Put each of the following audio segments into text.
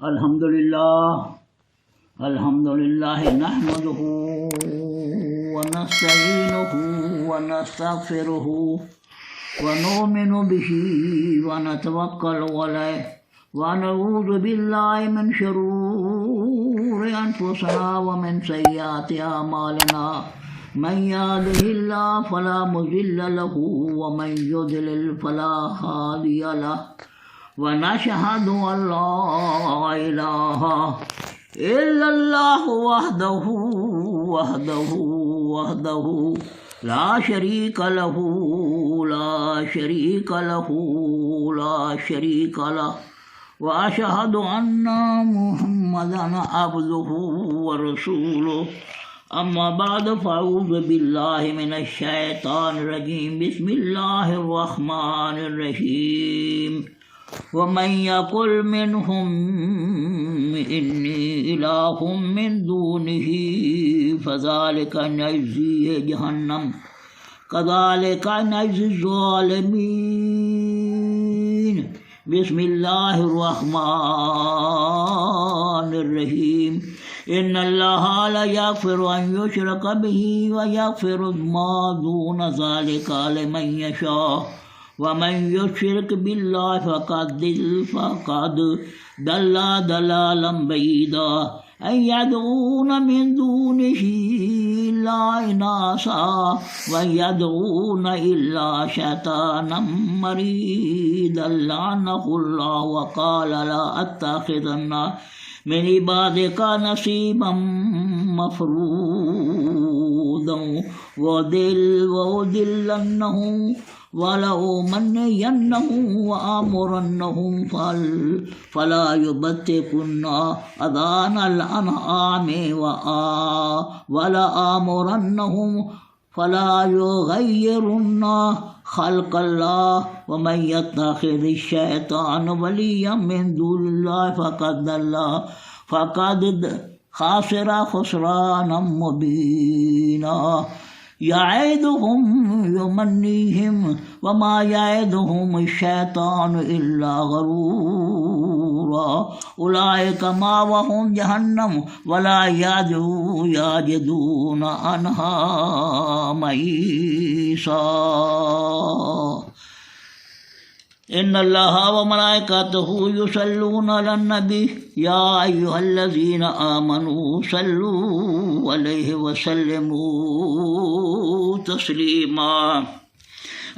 الحمد للہ نحمده ونستعینه ونستغفره ونؤمن به ونتوکل علیہ ونعوذ باللہ من شرور انفسنا ومن سیئات اعمالنا من يهده الله فلا مضل له ومن يضلل فلا هادي له ونشهد أن لا إله إلا الله وحده لا شريك له وأشهد أن محمدا عبده ورسوله أما بعد فأعوذ بالله من الشيطان الرجيم بسم الله الرحمن الرحيم ومن يقل منهم إني إله من دونه فذلك نجزيه جهنم كذلك نجزي الظالمين بسم الله الرحمن الرحيم إن الله لا يغفر أن يشرك به ويغفر ما دون ذلك لمن يشاء ومن يشرك بالله فقد ضل ضلالا بعيدا أن يدعون من دونه إلا إناثا ويدعون إلا شيطانا مريدا لعنه الله وقال لا أتخذن من عبادك نصيبا مفروضا وأضلنهم ولأمنينهم وآمرنهم فلا يبتكن أذان الأنعام ولآمرنهم فلا يغيرن خلق الله ومن يتخذ الشيطان وليا من دون الله فقد خسر خسرانا مبينا يعدهم يمنيهم وما يعدهم الشيطان إلا غرورا أولئك مأواهم جهنم ولا يجدون عنها محيصا إن الله وملائكته يصلون على النبي يا أيها الذين آمنوا صلوا عليه وسلموا تسليما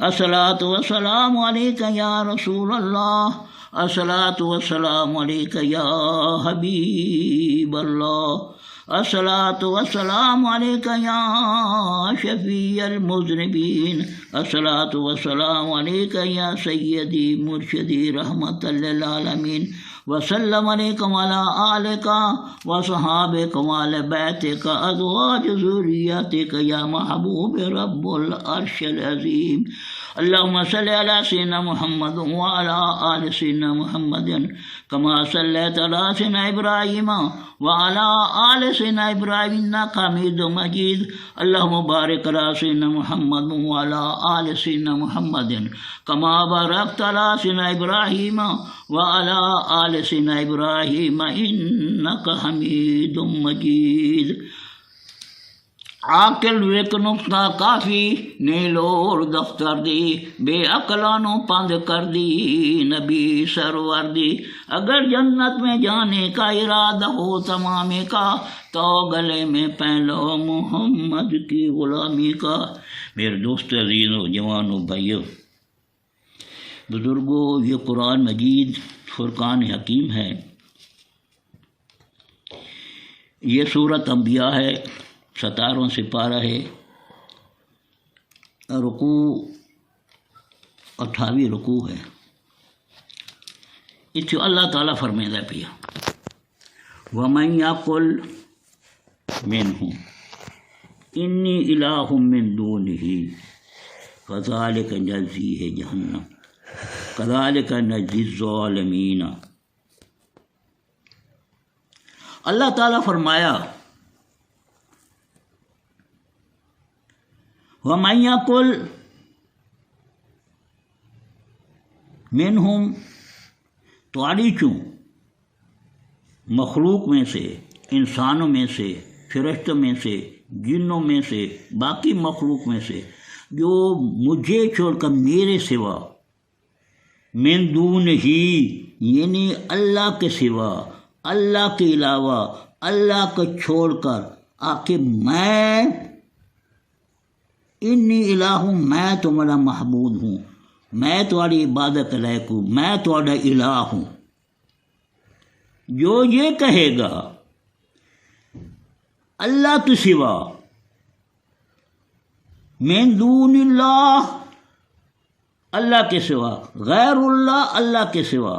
الصلاة والسلام عليك يا رسول الله الصلاة والسلام عليك يا حبيب الله الصلاة والسلام عليك يا شفيع المذنبين الصلاة والسلام عليك يا سيدي مرشدي رحمة للعالمين وسلم عليكم على آلك وصحابك وعلى بيتك أزواج ذريتك يا محبوب رب العرش العظيم اللهم صل على سيدنا محمد وعلى آل سيدنا محمد كما صليت على سيدنا إبراهيم وعلى آل سيدنا إبراهيم إنك حميد مجيد اللهم بارك على سيدنا محمد وعلى آل سيدنا محمد كما باركت على سيدنا إبراهيم وعلى آل سيدنا إبراهيم إنك حميد مجيد عاقل ایک نقطہ کافی نیلور دفتر دی بے عقلانوں پند کر دی نبی سرور دی اگر جنت میں جانے کا ارادہ ہو تمام کا تو گلے میں پہلو محمد کی غلامی کا۔ میرے دوست عزیزوں جوانوں بھائیوں بزرگوں، یہ قرآن مجید فرقان حکیم ہے، یہ سورۃ انبیاء ہے، 17واں سپارہ ہے، رکوع 28 رکوع ہے۔ اس سے اللہ تعالیٰ فرمائے پیا وَمَن يَقُلْ مِنْهُمْ إِنِّي إِلَٰهٌ مِّن دُونِهِ فَذَلِكَ نَجْزِيهِ جَهَنَّمَ كَذَلِكَ نَجْزِي الظَّالِمِينَ۔ اللہ تعالیٰ فرمایا وَمَن يَقُلْ مِنْهُمْ تواڑی چوں مخلوق میں سے، انسانوں میں سے، فرشتوں میں سے، جنوں میں سے، باقی مخلوق میں سے، جو مجھے چھوڑ کر میرے سوا، من دون ہی یعنی اللہ کے سوا، اللہ کے علاوہ، اللہ کو چھوڑ کر آ کے میں انی الہ ہوں، میں تمہارا معبود ہوں، میں تمہاری عبادت لائق ہوں، میں تمہارا الہ ہوں، جو یہ کہے گا اللہ کے سوا، من دون اللہ اللہ کے سوا، غیر اللہ اللہ کے سوا،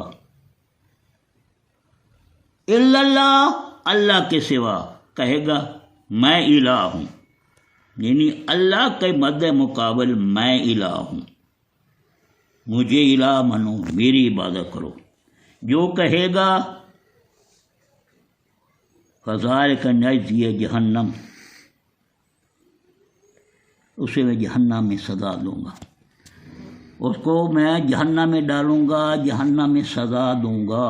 الا اللہ اللہ کے سوا، کہے گا میں الہ ہوں، یعنی اللہ کے مد مقابل میں الہ ہوں، مجھے الہ منو، میری عبادت کرو، جو کہے گا فذالک نجزی جہنم، اسے میں جہنم میں سزا دوں گا، اس کو میں جہنم میں ڈالوں گا، جہنم میں سزا دوں گا۔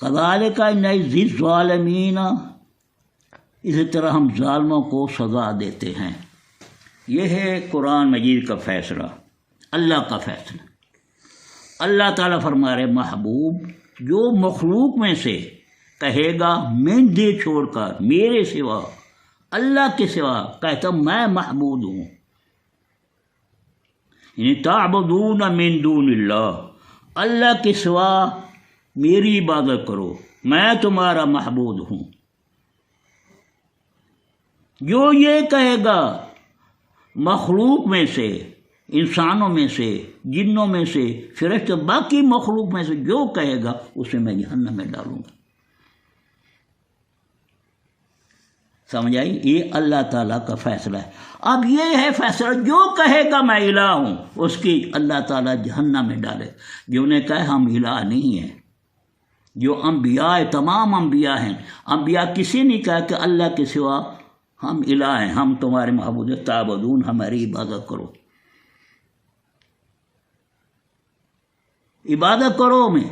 کذالک نجزی الظالمین، اسی طرح ہم ظالموں کو سزا دیتے ہیں۔ یہ ہے قرآن مجید کا فیصلہ، اللہ کا فیصلہ۔ اللہ تعالیٰ فرما رہے محبوب جو مخلوق میں سے کہے گا من دے چھوڑ کر میرے سوا، اللہ کے سوا، کہتا میں محبوب ہوں، یعنی تعبدون من دون اللہ، اللہ کے سوا میری عبادت کرو، میں تمہارا معبود ہوں۔ جو یہ کہے گا مخلوق میں سے، انسانوں میں سے، جنوں میں سے، فرشتوں، باقی مخلوق میں سے جو کہے گا اسے میں جہنم میں ڈالوں گا۔ سمجھ آئی؟ یہ اللہ تعالیٰ کا فیصلہ ہے۔ اب یہ ہے فیصلہ، جو کہے گا میں الہ ہوں اس کی اللہ تعالیٰ جہنم میں ڈالے۔ جو نے کہا ہم الہ نہیں ہیں، جو انبیاء تمام انبیاء ہیں، انبیاء کسی نے کہا کہ اللہ کے سوا ہم الہ ہیں، ہم تمہارے معبود ہیں، تعبدون، ہماری عبادت کرو، عبادت کرو میں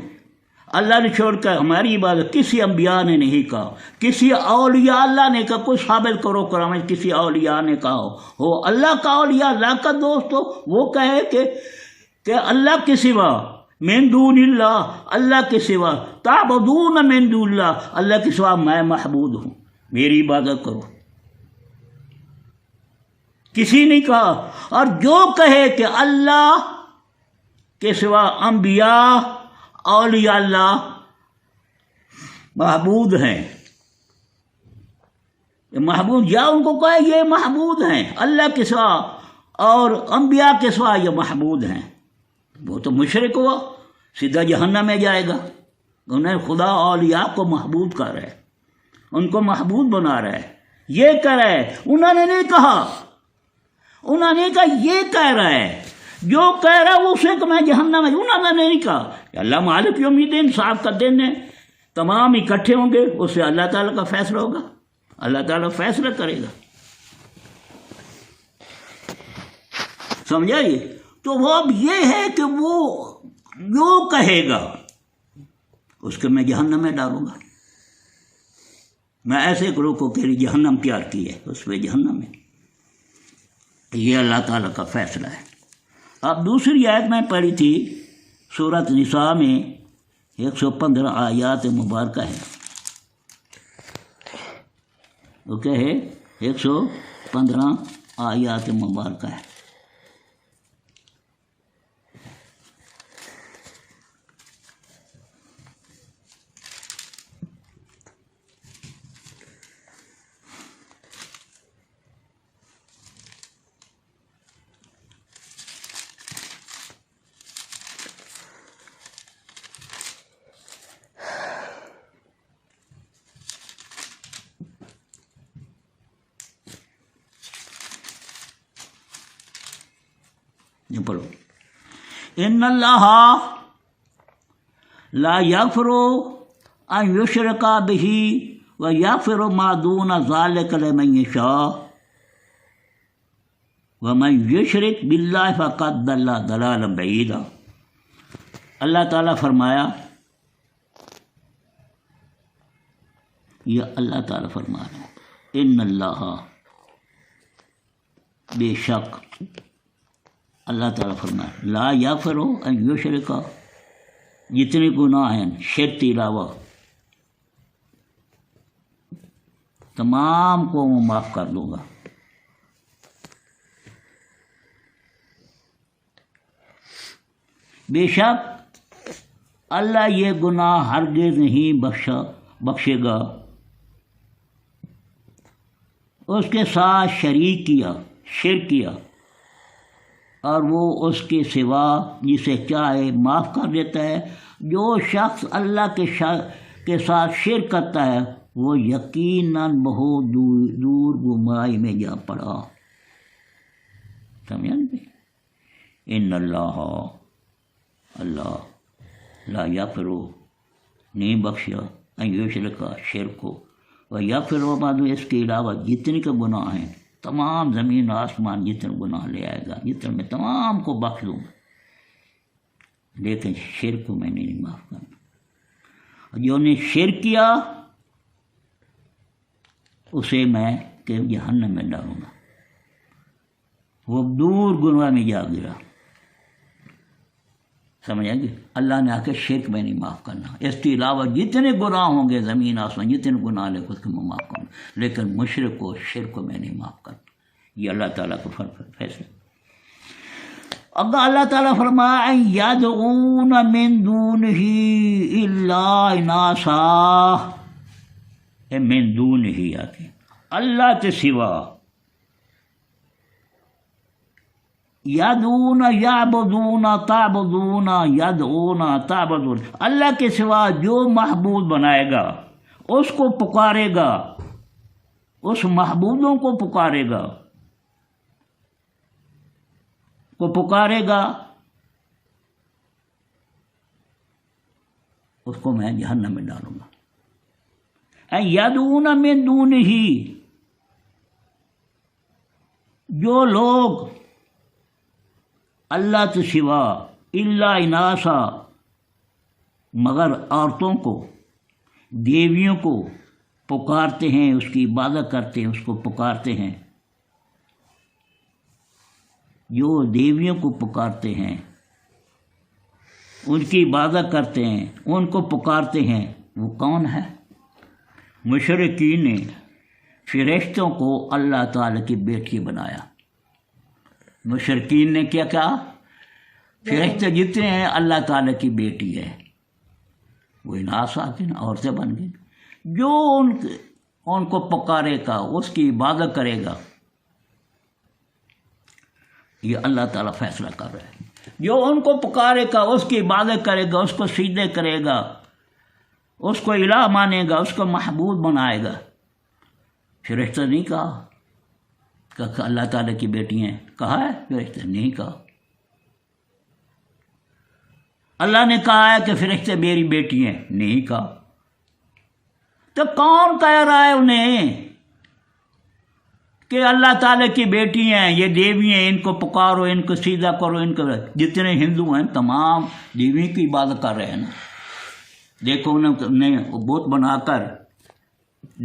اللہ نے چھوڑ کر ہماری عبادت کسی انبیاء نے نہیں کہا، کسی اولیاء اللہ نے کہا، کوئی ثابت کرو قرآن میں کسی اولیاء نے کہا ہو اللہ کا اولیاء، اللہ کا دوست ہو، وہ کہے کہ اللہ کے سوا، من دون اللہ، اللہ کے سوا، تعبدون من دون اللہ، اللہ کے سوا میں معبود ہوں، میری عبادت کرو، کسی نے کہا۔ اور جو کہے کہ اللہ کے سوا انبیاء، اولیاء اللہ معبود ہیں، محبوب یا ان کو کہے یہ محبود ہیں اللہ کے سوا، اور انبیاء کے سوا یہ محبود ہیں، وہ تو مشرک ہوا، سیدھا جہنم میں جائے گا۔ انہیں خدا اولیاء کو محبوب کر رہے، ان کو محبوب بنا رہے، یہ کہہ رہے، انہوں نے نہیں کہا، انہوں نے کہا یہ کہہ رہا ہے، جو کہہ رہا ہے اسے کہ میں جہنم میں، انہوں نے نہیں کہا کہ اللہ مالک یوم الدین، انصاف کا دن ہے، تمام اکٹھے ہوں گے، اس سے اللہ تعالیٰ کا فیصلہ ہوگا، اللہ تعالیٰ فیصلہ کرے گا۔ سمجھائیے؟ تو وہ اب یہ ہے کہ وہ جو کہے گا اس کو میں جہنم میں ڈالوں گا، میں ایسے لوگوں کو کہ جہنم تیار کی ہے، اس پہ جہنم میں، یہ اللہ تعالیٰ کا فیصلہ ہے۔ اب دوسری آیت میں پڑھی تھی سورۃ نساء میں 115 آیات مبارکہ ہے، وہ کیا ہے؟ 115 آیات مبارکہ ہے۔ یہ پڑھو، ان اللہ لا یغفر ان یشرک بہ ویغفر ما دون ذلک لمن یشاء ومن یشرک باللہ فقد ضل ضلالا بعیدا۔ اللہ تعالیٰ فرمایا یہ اللہ تعالیٰ فرما رہے ہیں ان اللہ، بے شک اللہ تعالیٰ فرمایا لا یغفر ان یشرک، جتنے گناہ ہیں شرک کے علاوہ تمام کو میں معاف کر دوں گا۔ بے شک اللہ یہ گناہ ہرگز نہیں بخشے گا۔ اس کے ساتھ شریک کیا، شرک کیا، اور وہ اس کے سوا جسے چاہے معاف کر دیتا ہے۔ جو شخص اللہ کے ساتھ شرک کرتا ہے وہ یقیناً بہت دور گمراہی میں جا پڑا۔ سمجھا نہیں؟ ان اللہ لا یغفر، نہیں بخشا ان یشرک، شرک کو، و یغفر بعد اس کے علاوہ جتنے کے گناہ ہیں، تمام زمین و آسمان جتنے گناہ لے آئے گا، جتنے میں تمام کو بخش دوں گا، لیکن شرک کو میں نے نہیں معاف کرنا۔ جو نے شرک کیا اسے میں کہ جہنم میں ڈالوں گا، وہ دور گناہ میں جا گرا۔ سمجھا گے؟ اللہ نے آ کے شرک میں نہیں معاف کرنا، اس کے علاوہ جتنے گناہ ہوں گے زمین آسمان جتنے گناہ لے اس کو میں معاف کروں، لیکن مشرک کو، شرک کو میں نہیں معاف کرتا۔ یہ اللہ تعالیٰ کو فیصلہ۔ اب اللہ تعالیٰ فرمایا یدعون من دونہ الا اناسا، من دونہ آتی اللہ کے سوا، یدعون یعبدون تعبدون یدعون تعبدون، اللہ کے سوا جو معبود بنائے گا اس کو پکارے گا، اس معبودوں کو پکارے گا، اس کو میں جہنم میں ڈالوں گا۔ یدعون من دونہ، جو لوگ اللہ کے سوا الا اناسا، مگر عورتوں کو، دیویوں کو پکارتے ہیں، اس کی عبادت کرتے ہیں، اس کو پکارتے ہیں، جو دیویوں کو پکارتے ہیں، ان کی عبادت کرتے ہیں، ان کو پکارتے ہیں، وہ کون ہے؟ مشرکین نے فرشتوں کو اللہ تعالیٰ کی بیٹی بنایا۔ مشرکین نے کیا کہا؟ فرشتے جتنے ہیں اللہ تعالیٰ کی بیٹی ہے، وہ اناث آتی نا، عورتیں بن گئی۔ جو ان کو پکارے گا، اس کی عبادت کرے گا، یہ اللہ تعالیٰ فیصلہ کر رہا ہے۔ جو ان کو پکارے گا، اس کی عبادت کرے گا، اس کو سجدے کرے گا، اس کو الہ مانے گا، اس کو محبوب بنائے گا۔ فرشتہ نہیں کہا کہ اللہ تعالیٰ کی بیٹی ہیں، کہا ہے؟ فرشتہ نہیں کہا۔ اللہ نے کہا ہے کہ فرشتے میری بیٹی ہیں، نہیں کہا۔ تو کون کہہ رہا ہے انہیں کہ اللہ تعالیٰ کی بیٹی ہیں، یہ دیوی ہیں، ان کو پکارو، ان کو سیدھا کرو، ان کو؟ جتنے ہندو ہیں تمام دیوی کی عبادت کر رہے ہیں نا۔ دیکھو انہوں نے بت بنا کر،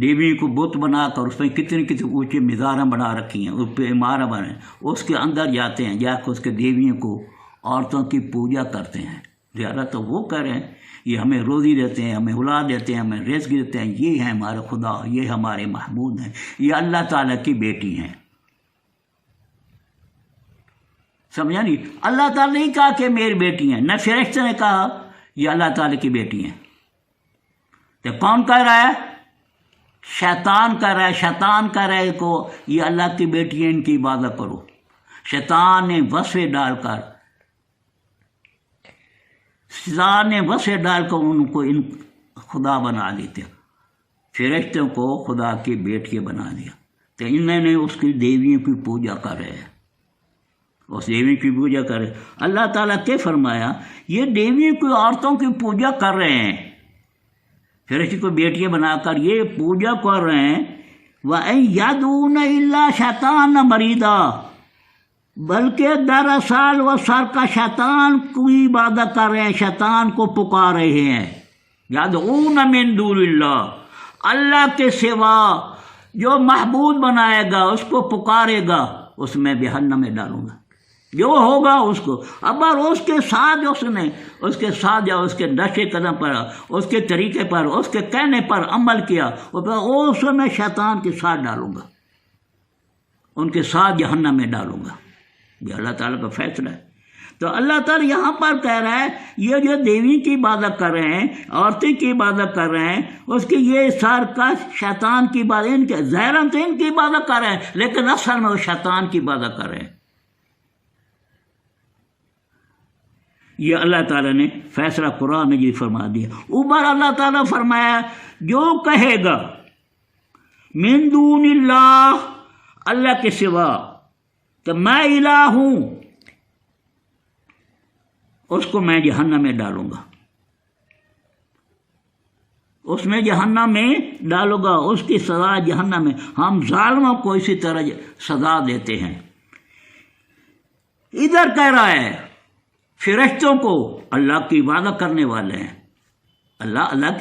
دیوی کو بت بنا کر اس میں کتنی اونچی مزاریں بنا رکھی ہیں، اس پہ عمارت بنے، اس کے اندر جاتے ہیں، جا کے اس کے دیویوں کو، عورتوں کی پوجا کرتے ہیں۔ زیادہ تو وہ کہہ رہے ہیں یہ ہمیں روزی دیتے ہیں، ہمیں اولاد دیتے ہیں، ہمیں رزق دیتے ہیں، یہ ہیں ہمارے خدا، یہ ہمارے محبوب ہیں، یہ اللہ تعالیٰ کی بیٹی ہیں۔ سمجھا نہیں؟ اللہ تعالیٰ نے نہیں کہا کہ میری بیٹی ہیں، نہ فرشتے نے کہا یہ اللہ تعالیٰ کی بیٹی ہیں۔ تو کون کہہ رہا ہے؟ شیطان کہہ رہا ہے۔ شیطان کہہ رہا ہے کو یہ اللہ کی بیٹی ہیں، ان کی عبادت کرو۔ شیطان نے وصفے ڈال کر ان کو خدا بنا دیتے، فرشتوں کو خدا کی بیٹی بنا دیا۔ تو انہوں نے اس کی دیویوں کی پوجا کر رہے ہیں، اس دیوی کی پوجا کر رہے۔ اللہ تعالیٰ کے فرمایا یہ دیویوں کی، عورتوں کی پوجا کر رہے ہیں، فرشتے کو بیٹیاں بنا کر یہ پوجا کر رہے ہیں۔ وَإِن يَدْعُونَ إِلَّا شَيْطَانًا مَرِيدًا، بلکہ دراصل وہ سر کا شیطان کی عبادت کر رہے ہیں، شیطان کو پکار رہے ہیں۔ یدعون من دون اللہ، اللہ کے سوا جو معبود بنائے گا، اس کو پکارے گا، اس میں جہنم میں ڈالوں گا، جو ہوگا اس کو۔ اگر اس کے ساتھ اس کے ساتھ یا اس کے نقش قدم پر، اس کے طریقے پر، اس کے کہنے پر عمل کیا، اس میں شیطان کے ساتھ ڈالوں گا، ان کے ساتھ جہنم میں ڈالوں گا۔ یہ اللہ تعالیٰ کا فیصلہ ہے۔ تو اللہ تعالیٰ یہاں پر کہہ رہا ہے یہ جو دیوی کی عبادت کر رہے ہیں، عورتیں کی عبادت کر رہے ہیں، اس کی یہ سرکش شیطان کی عبادت، ان کے ظاہراً تو ان کی عبادت کر رہے ہیں، لیکن اصل میں وہ شیطان کی عبادت کر رہے ہیں۔ یہ اللہ تعالیٰ نے فیصلہ قرآن میں فرما دیا۔ اوپر اللہ تعالیٰ فرمایا جو کہے گا من دون اللہ، اللہ کے سوا کہ میں الہ ہوں، اس کو میں جہنم میں ڈالوں گا، اس میں جہنم میں ڈالوں گا، اس کی سزا جہنم میں۔ ہم ظالموں کو اسی طرح سزا دیتے ہیں۔ ادھر کہہ رہا ہے فرشتوں کو، اللہ کی عبادت کرنے والے ہیں، اللہ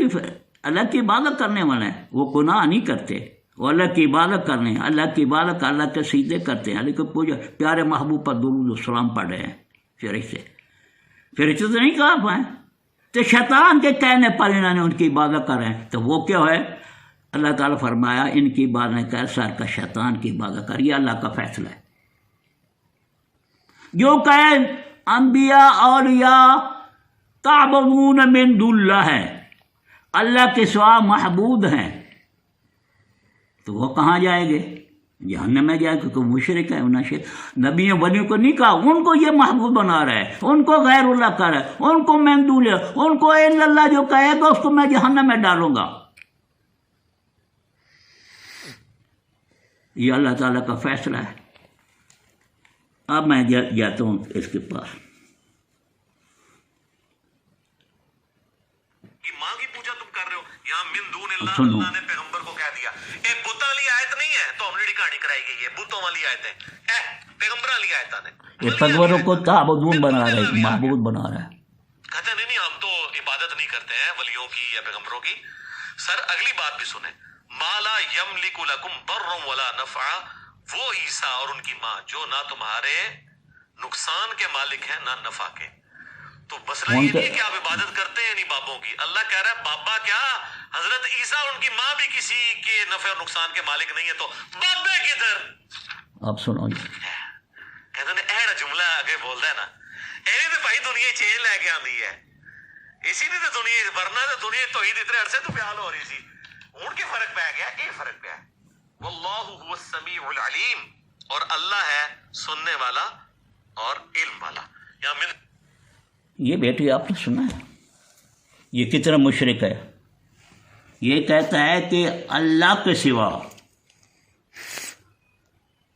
کی عبادت کرنے والے ہیں، وہ گناہ نہیں کرتے، وہ اللہ کی عبادت کرنے ہیں، اللہ کی عبادت اللہ کے سجدے کرتے ہیں، اللہ کے پوجا، پیارے محبوب پر درود و سلام پڑھ رہے ہیں۔ فرشتے تو نہیں کہا پائیں، تو شیطان کے کہنے پر انہوں نے ان کی عبادت کر رہے ہیں، تو وہ کیا ہے؟ اللہ تعالیٰ فرمایا ان کی عبادت کر، سر کا شیطان کی عبادت کر۔ یہ اللہ کا فیصلہ ہے۔ جو کہے انبیاء اولیاء تعبدون من دون اللہ ہے، اللہ کے سوا معبود ہیں، تو وہ کہاں جائیں گے؟ جہنم میں جائے، کیونکہ مشرک ہے، نبی ولیوں کو نہیں کہا، ان کو یہ محبوب بنا رہا ہے، ان کو غیر اللہ کر رہا ہے، ان کو من دون اللہ، ان کو الا اللہ جو کہے گا اس کو میں جہنم میں ڈالوں گا۔ یہ اللہ تعالیٰ کا فیصلہ ہے۔ اب میں جاتا ہوں اس کے پاس۔ ماں کی پوجا تم کر رہے ہو، یہاں من دون اللہ، اللہ نے پیغمبر کو کہہ دیا یہ بت والی آیت نہیں ہے تو ہم نے کہانی کرائی گئی ہے، بتوں والی آیتیں پیغمبر والی آیتیں نے، یہ پیغمبروں کو تعبدون بنا رہا ہے، معبود بنا رہا ہے۔ کہتے ہیں نہیں ہم تو عبادت نہیں کرتے ہیں ولیوں کی یا پیغمبروں کی۔ سر اگلی بات بھی سنیں، ما لا یملک لکم ضر ولا نفع، وہ عیسیٰ اور ان کی ماں جو نہ تمہارے نقصان کے مالک ہیں نہ نفع کے۔ تو مسئلہ یہ نہیں کہ آپ عبادت کرتے ہیں نہیں بابوں کی، اللہ کہہ رہا ہے بابا کیا حضرت عیسیٰ اور ان کی ماں بھی کسی کے نفع اور نقصان کے مالک نہیں ہے، تو بابے کدھر؟ آپ سنو جی، کہتے ہیں ایڑا جملہ آگے بولتا ہے نا، ایویں تو بھائی دنیا چینج لے کے آندی ہے، اسی نے تو دنیا، ورنہ تو دنیا توحید اتنے عرصے تو بیان ہو رہی تھی، ان کے فرق پہ گیا، یہ فرق پہ ہے۔ واللہ هو السمیع العلیم، اور اللہ ہے سننے والا اور علم والا۔ یہاں یہ بیٹی آپ نے سنا ہے یہ کتنا مشرک ہے؟ یہ کہتا ہے کہ اللہ کے سوا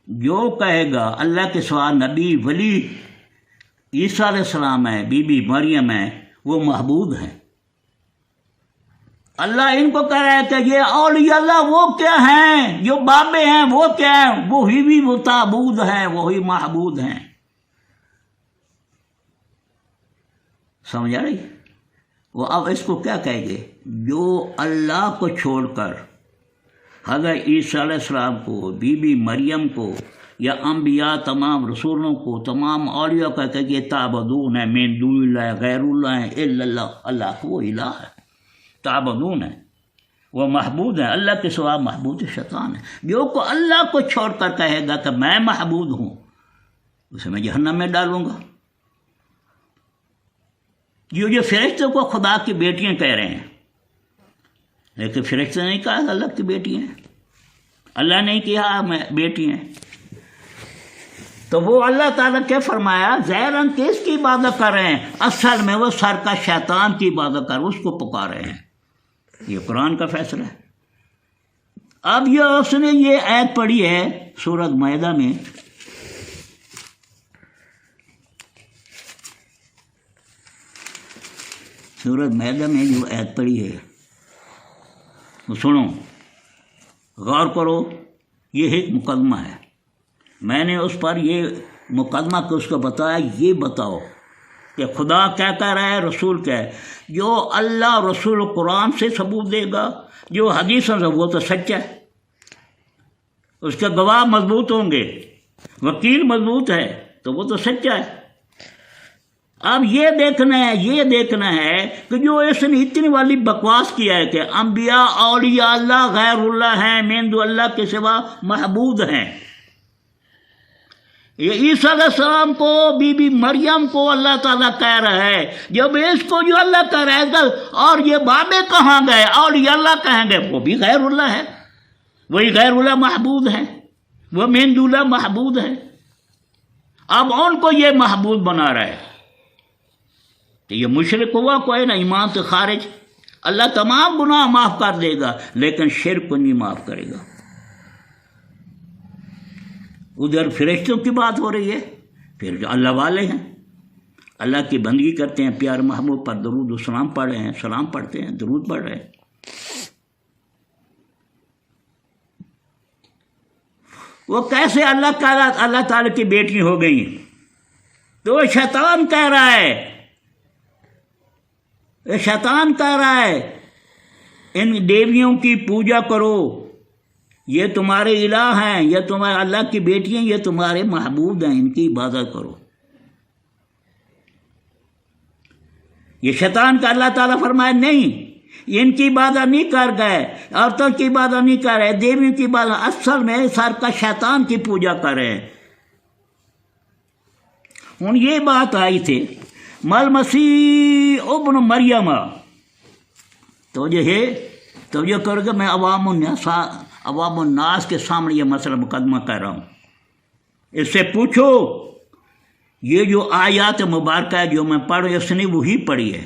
جو کہے گا، اللہ کے سوا نبی ولی عیسیٰ علیہ السلام ہے، بی بی مریم ہے، وہ معبود ہیں۔ اللہ ان کو کہہ رہا ہے کہ یہ اولیاء اللہ وہ کیا ہیں، جو بابے ہیں وہ کیا ہیں، وہی بھی وہ معبود ہیں، وہی معبود ہیں۔ سمجھ آ رہی؟ وہ اب اس کو کیا کہیں گے؟ جو اللہ کو چھوڑ کر حضرت عیسیٰ علیہ السلام کو، بی بی مریم کو، یا انبیاء تمام رسولوں کو، تمام اولیاء کا کہ یہ تعبدون ہے من دون اللہ، غیر اللہ ہے الا اللہ، اللہ وہ الہ ہے، تعبدون ہے، وہ محبود ہے، اللہ کے سوا محبود شیطان ہے۔ جو کو اللہ کو چھوڑ کر کہے گا کہ میں محبود ہوں، اسے میں جہنم میں ڈالوں گا۔ جو فرشتوں کو خدا کی بیٹیاں کہہ رہے ہیں، لیکن فرشتے نے نہیں کہا اللہ کی بیٹی ہیں، اللہ نے کہا میں بیٹی ہیں، تو وہ اللہ تعالیٰ کیا فرمایا؟ ظاہراً کس کی عبادت کر رہے ہیں، اصل میں وہ سر کا شیطان کی عبادت کر، اس کو پکار رہے ہیں۔ یہ قرآن کا فیصلہ ہے۔ اب یہ اس نے یہ آیت پڑھی ہے سورۃ مائدہ میں، سورۃ مائدہ میں جو آیت پڑھی ہے وہ سنو، غور کرو، یہ ایک مقدمہ ہے، میں نے اس پر یہ مقدمہ کو اس کو بتایا، یہ بتاؤ کہ خدا کیا کہہ رہا ہے، رسول کیا ہے. جو اللہ رسول قرآن سے ثبوت دے گا، جو حدیثوں سے، وہ تو سچا ہے، اس کے گواہ مضبوط ہوں گے، وکیل مضبوط ہے تو وہ تو سچا ہے. اب یہ دیکھنا ہے کہ جو اس نے اتنی والی بکواس کیا ہے کہ انبیاء اولیاء اللہ غیر اللہ ہیں، میند اللہ کے سوا معبود ہیں. یہ عیسیٰ علیہ السلام کو، بی بی مریم کو اللہ تعالیٰ کہہ رہا ہے. جب اس کو جو اللہ کہہ رہا ہے، اور یہ بابے کہاں گئے، اولیاء اللہ کہیں گے، وہ بھی غیر اللہ ہے، وہی غیر اللہ محبوب ہیں، وہ میند اللہ محبوب ہے. اب ان کو یہ محبوب بنا رہا ہے تو یہ مشرک ہوا، کوئی نہ ایمان سے خارج. اللہ تمام گناہ معاف کر دے گا لیکن شرک کو نہیں معاف کرے گا. ادھر فرشتوں کی بات ہو رہی ہے، پھر جو اللہ والے ہیں، اللہ کی بندگی کرتے ہیں، پیار محبوب پر درود و سلام پڑھ رہے ہیں، سلام پڑھتے ہیں، درود پڑھ رہے ہیں. وہ کیسے اللہ تعالیٰ کی بیٹی ہو گئی؟ تو شیطان کہہ رہا ہے ان دیویوں کی پوجا کرو، یہ تمہارے الہ ہیں، یہ تمہارے اللہ کی بیٹی ہیں، یہ تمہارے محبوب ہیں، ان کی عبادت کرو. یہ شیطان کا اللہ تعالیٰ فرمائے نہیں، ان کی عبادت نہیں کر گئے، عورتوں کی عبادت نہیں کر رہے، دیویوں کی عبادت، اصل میں سر کا شیطان کی پوجا کر رہے ہیں. ہوں یہ بات آئی تھی مل مسیح ابن مریم، تو یہ کر کے میں عوام الناس کے سامنے یہ مسئلہ مقدمہ کر رہا ہوں. اس سے پوچھو، یہ جو آیات مبارکہ ہے جو میں پڑھ رہا ہوں، اس نے وہی پڑھی ہے.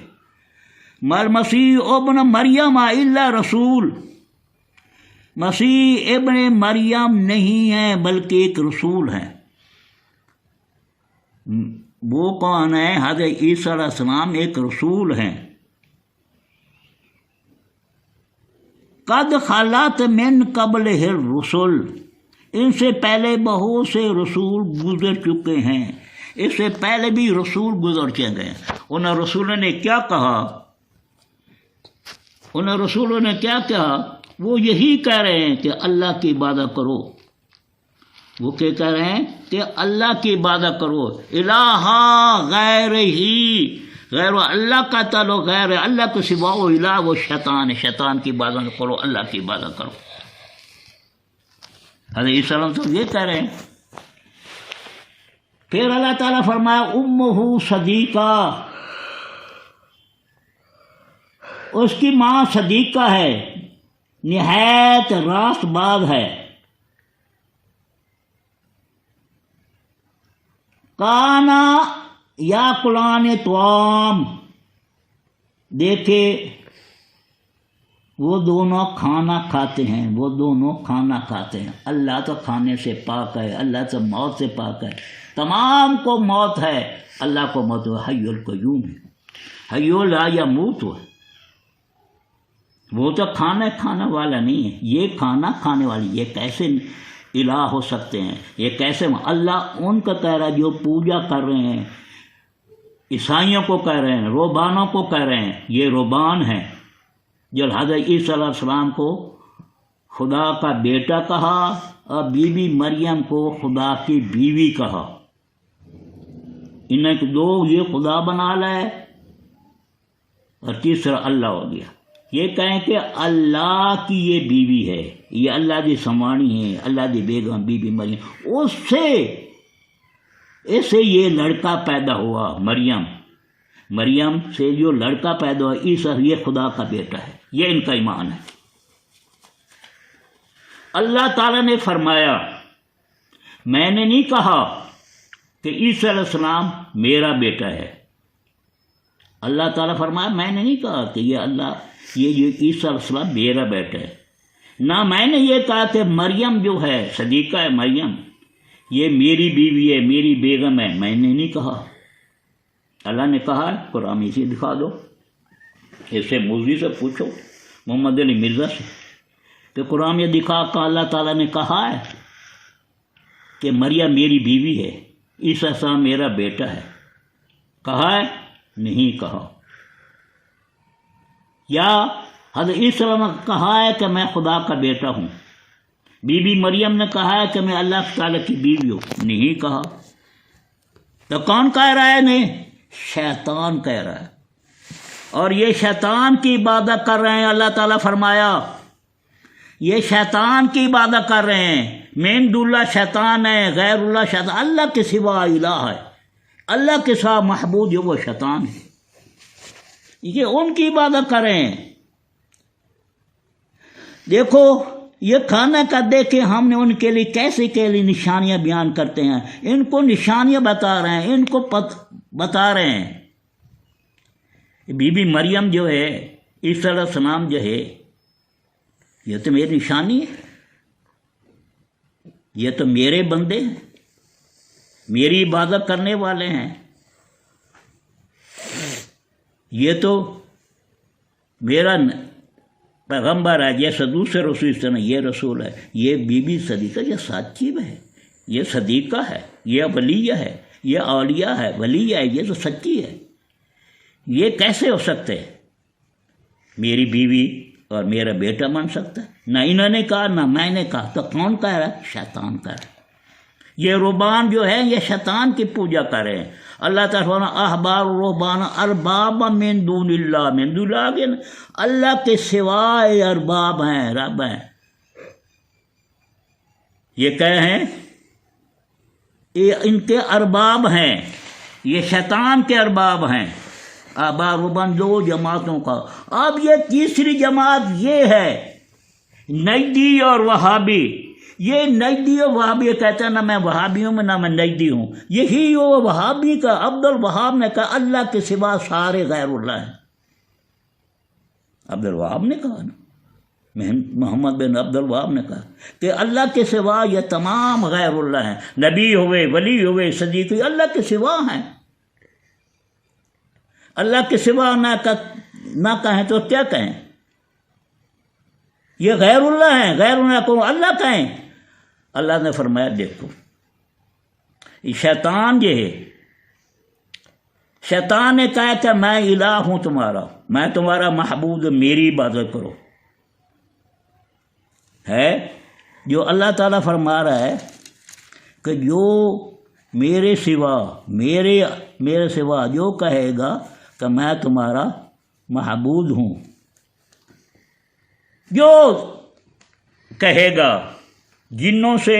مل مسیح ابن مریم الا رسول، مسیح ابن مریم نہیں ہے بلکہ ایک رسول ہے. وہ کون ہے؟ حضرت عیسیٰ علیہ السلام ایک رسول ہیں. قد خلت من قبلہ الرسل، ان سے پہلے بہت سے رسول گزر چکے ہیں، اس سے پہلے بھی رسول گزر چکے ہیں. ان رسولوں نے کیا کہا؟ وہ یہی کہہ رہے ہیں کہ اللہ کی عبادت کرو. وہ کیا کہہ رہے ہیں کہ اللہ کی عبادت کرو. الہ غیر ہی، غیر اللہ کا تعلق، غیر اللہ کے سوا وہ الہ وہ شیطان ہے، شیطان کی عبادت کرو، اللہ کی عبادت کرو. حضرت عیسیٰ علیہ السلام یہ کہہ رہے ہیں. پھر اللہ تعالیٰ فرمایا امہ صدیقہ، اس کی ماں صدیقہ ہے، نہایت راست باز ہے. کانا یا کلان طعام، دیکھے وہ دونوں کھانا کھاتے ہیں، اللہ تو کھانے سے پاک ہے، اللہ تو موت سے پاک ہے. تمام کو موت ہے، اللہ کو موت ہے، حی القیوم ہے، حی لا یموت ہے. وہ تو کھانا والا نہیں ہے، یہ کھانا کھانے والی. یہ کیسے الہ ہو سکتے ہیں؟ یہ کیسے؟ اللہ ان کا کہہ رہا ہے جو پوجا کر رہے ہیں، عیسائیوں کو کہہ رہے ہیں، روبانوں کو کہہ رہے ہیں، یہ روبان ہیں. جو حضرت عیسیٰ علیہ السلام کو خدا کا بیٹا کہا اور بی بی مریم کو خدا کی بیوی کہا، انہیں دو یہ خدا بنا لائے اور تیسرا اللہ ہو گیا. یہ کہیں کہ اللہ کی یہ بیوی ہے، یہ اللہ دی سمانی ہے، اللہ دی بیگم بی بی مریم، اس سے یہ لڑکا پیدا ہوا، مریم سے جو لڑکا پیدا ہوا عیسیٰ، یہ خدا کا بیٹا ہے. یہ ان کا ایمان ہے. اللہ تعالیٰ نے فرمایا میں نے نہیں کہا کہ عیسیٰ علیہ السلام میرا بیٹا ہے. اللہ تعالیٰ فرمایا میں نے نہیں کہا کہ یہ جو عیسیٰ علیہ السلام میرا بیٹا ہے. نہ میں نے یہ کہا کہ مریم جو ہے صدیقہ ہے، مریم یہ میری بیوی ہے، میری بیگم ہے. میں نے نہیں کہا. اللہ نے کہا ہے، قرآن میں اسے دکھا دو. اسے موذی سے پوچھو، محمد علی مرزا سے، کہ قرآن یہ دکھا کہ اللہ تعالیٰ نے کہا ہے کہ مریم میری بیوی ہے، عیسیٰ السلام میرا بیٹا ہے. کہا ہے؟ نہیں کہا۔ یا حضرت عیسی علیہ السلام نے کہا ہے کہ میں خدا کا بیٹا ہوں؟ بی بی مریم نے کہا ہے کہ میں اللہ تعالیٰ کی بیوی ہوں؟ نہیں کہا۔ تو کون کہہ رہا ہے؟ نہیں، شیطان کہہ رہا ہے، اور یہ شیطان کی عبادت کر رہے ہیں۔ اللہ تعالیٰ فرمایا یہ شیطان کی عبادت کر رہے ہیں۔ من دون اللہ شیطان ہے، غیر اللہ شیطان، اللہ کے سوا الہ ہے، اللہ کے سوا معبود جو وہ شیطان ہے، یہ ان کی عبادت کر رہے ہیں۔ دیکھو یہ کھانا کا دیکھے ہم نے ان کے لیے کیسے کے لیے نشانیاں بیان کرتے ہیں، ان کو نشانیاں بتا رہے ہیں، ان کو بتا رہے ہیں۔ بی بی مریم جو ہے، عیسی علیہ السلام جو ہے، یہ تو میری نشانی ہے، یہ تو میرے بندے ہیں، میری عبادت کرنے والے ہیں، یہ تو میرا پیغمبر ہے، جیسے دوسرے رسول سے نہیں، یہ رسول ہے، یہ بی بی صدیقہ، یہ سچی ہے، یہ صدیقہ ہے، یہ ولیہ ہے، یہ اولیاء ہے، ولیہ ہے، یہ تو سچی ہے۔ یہ کیسے ہو سکتے ہیں؟ میری بیوی اور میرا بیٹا بن سکتا ہے؟ نہ انہوں نے کہا نہ میں نے کہا، تو کون کہہ رہا ہے؟ شیطان کہہ رہا ہے۔ یہ رہبان جو ہے یہ شیطان کی پوجا کر رہے ہیں۔ اللہ تعالیٰ احبار رہبان ارباب من دون اللہ، من دون اللہ، اللہ کے سوائے ارباب ہیں، رب ہیں۔ یہ کہے ہیں یہ ان کے ارباب ہیں، یہ شیطان کے ارباب ہیں۔ احبار رہبان دو جماعتوں کا۔ اب یہ تیسری جماعت یہ ہے نجدی اور وہابی۔ یہ نجدی اور وہابی کہتا ہے نہ میں وہابی ہوں نہ میں نجدی ہوں، یہی وہ وہابی کا عبد الوہاب نے کہا اللہ کے سوا سارے غیر اللہ ہیں۔ عبد الوہاب نے کہا نا، محمد بن عبد الوہاب نے کہا کہ اللہ کے سوا یہ تمام غیر اللہ ہیں، نبی ہوئے، ولی ہوئے، صدیق ہوئے، اللہ کے سوا ہیں۔ اللہ کے سوا نہ کہیں تو کیا کہیں؟ یہ غیر اللہ ہیں، غیر اللہ کو اللہ کہیں۔ اللہ نے فرمایا دیکھو یہ شیطان جو ہے، شیطان نے کہا کہ میں الہ ہوں تمہارا، میں تمہارا محبوب، میری عبادت کرو، ہے جو اللہ تعالیٰ فرما رہا ہے کہ جو میرے سوا جو کہے گا کہ میں تمہارا محبوب ہوں، جو کہے گا جنوں سے،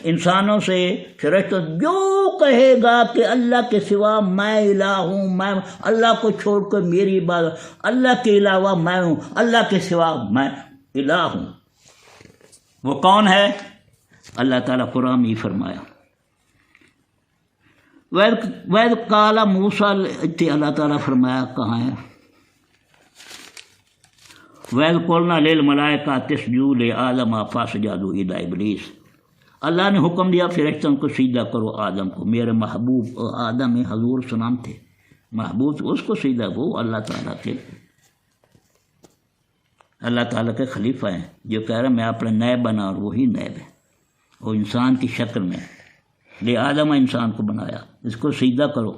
انسانوں سے، فرشتوں، جو کہے گا کہ اللہ کے سوا میں الہ ہوں، میں اللہ کو چھوڑ کر میری عبادت، اللہ کے علاوہ میں ہوں، اللہ کے سوا میں الہ ہوں، وہ کون ہے؟ اللہ تعالیٰ قرآن میں فرمایا وَإِذْ قَالَ مُوسَىٰ، اللہ تعالیٰ فرمایا کہاں ہے؟ وَإِذْ قُلْنَا لِلْمَلَائِكَةِ اسْجُدُوا لِآدَمَ فَسَجَدُوا إِلَّا إِبْلِيسَ، اللہ نے حکم دیا فرشتوں کو سجدہ کرو آدم کو، میرے محبوب آدم حضور سلام تھے، محبوب اس کو سجدہ، وہ اللہ تعالیٰ کے خلیفہ ہیں، جو کہہ رہے ہیں میں اپنے نیب بنا، اور وہی نیب ہے، وہ انسان کی شکل میں لے آدم انسان کو بنایا، اس کو سجدہ کرو۔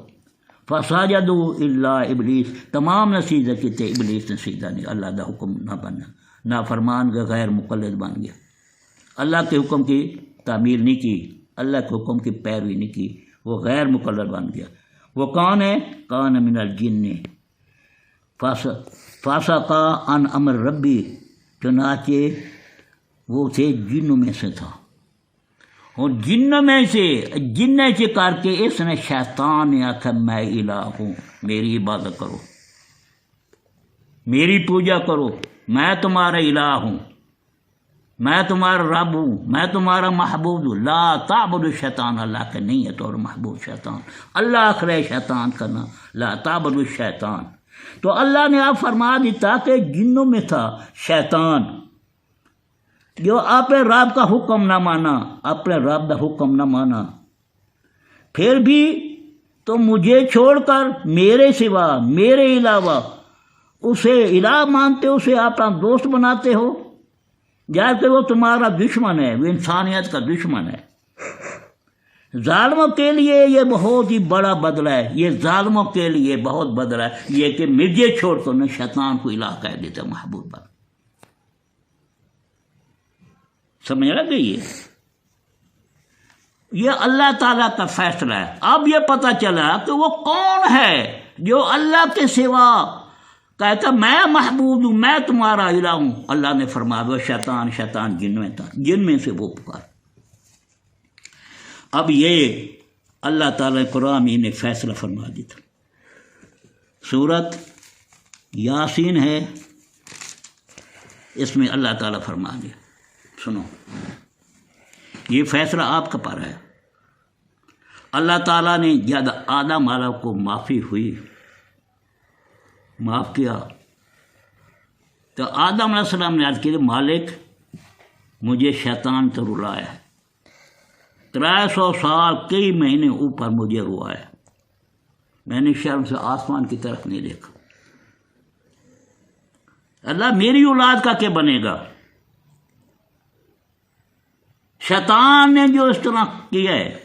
فسجدوا الا ابلیس، تمام نے سجدہ کی تھے، ابلیس نے سجدہ نہیں، اللہ کا حکم نہ بننا، نافرمان کا غیر مقلد بن گیا، اللہ کے حکم کی تعمیل نہیں کی، اللہ کے حکم کی پیروی نہیں کی، وہ غیر مقلد بن گیا۔ وہ کون ہے؟ کان من الجن فسق عن امر ربی، چنانچہ وہ تھے جنوں میں سے تھا، اور جن میں سے کر کے اس نے شیطان نے آخر میں الہ ہوں، میری عبادت کرو، میری پوجا کرو، میں تمہارا الہ ہوں، میں تمہارا رب ہوں، میں تمہارا محبوب ہوں۔ لا تعبد الشیطان، اللہ کا نہیں ہے تو محبوب شیطان، اللہ آخر ہے شیطان کا نام، لا تعبد الشیطان۔ تو اللہ نے آپ فرما دیتا کہ جنوں میں تھا شیطان، جو اپنے رب کا حکم نہ مانا، اپنے رب کا حکم نہ مانا، پھر بھی تو مجھے چھوڑ کر میرے سوا، میرے علاوہ اسے الہ مانتے ہو، اسے اپنا دوست بناتے ہو، جبکہ وہ تمہارا دشمن ہے، وہ انسانیت کا دشمن ہے۔ ظالموں کے لیے یہ بہت ہی بڑا بدلہ ہے، یہ ظالموں کے لیے بہت بدلہ ہے یہ کہ مجھے چھوڑ کر نہ شیطان کو الہ کہہ دیتا محبوب پر. سمجھ لگ گئی ہے؟ یہ اللہ تعالیٰ کا فیصلہ ہے. اب یہ پتہ چلا کہ وہ کون ہے جو اللہ کے سوا کہتا میں محبوب ہوں، میں تمہارا الہ ہوں. اللہ نے فرمایا وہ شیطان جن میں تھا، جن میں سے وہ پکار. اب یہ اللہ تعالیٰ قرآن میں نے فیصلہ فرما دیا تھا. سورت یاسین ہے، اس میں اللہ تعالیٰ فرما دیا. سنو، یہ فیصلہ آپ کا پر ہے. اللہ تعالیٰ نے جب آدم علیہ کو معافی ہوئی، معاف کیا، تو آدم علیہ السلام نے عرض کیا مالک مجھے شیطان تو رلایا ہے، 300 سال کئی مہینے اوپر مجھے روایا، میں نے شرم سے آسمان کی طرف نہیں دیکھا. اللہ میری اولاد کا کیا بنے گا؟ شیطان نے جو اس طرح کیا ہے،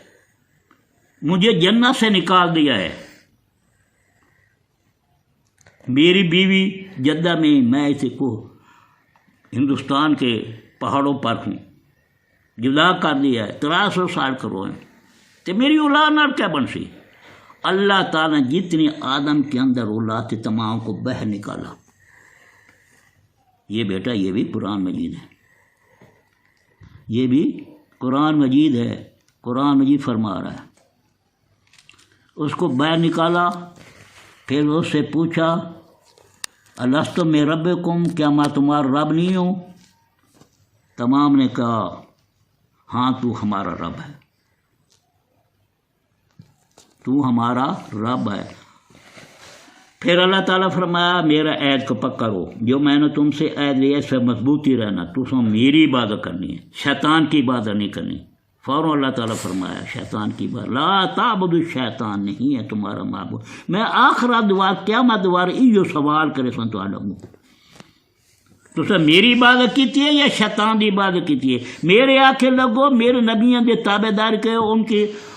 مجھے جنت سے نکال دیا ہے. میری بیوی جدہ میں اسے کو ہندوستان کے پہاڑوں پر ہوں، جدا کر دیا ہے، 300 سال کرو ہیں تو میری اولاد نہ کیا بن سی. اللہ تعالیٰ نے جتنی آدم کے اندر اولاد تھی تمام کو باہر نکالا. یہ بیٹا یہ بھی قرآن مجید ہے، یہ بھی قرآن مجید ہے. قرآن مجید فرما رہا ہے اس کو باہر نکالا. پھر اس سے پوچھا الست میں ربکم، کیا میں تمہارا رب نہیں ہوں؟ تمام نے کہا ہاں تو ہمارا رب ہے، تو ہمارا رب ہے. پھر اللہ تعالیٰ فرمایا میرا عہد کو پکا کرو، جو میں نے تم سے عہد لیا اس سے مضبوطی رہنا، تم میری عبادت کرنی ہے، شیطان کی عبادت نہیں کرنی. فوراً اللہ تعالیٰ فرمایا شیطان کی بات لا تعبدوا الشیطان نہیں ہے تمہارا معبود. میں آخرا دوار قیامت دوار یہ سوال کرے سن تو سر میری عبادت کی ہے یا شیطان کی عبادت کی ہے؟ میرے آنکھیں لگو میرے نبیاں دے تابع دار کے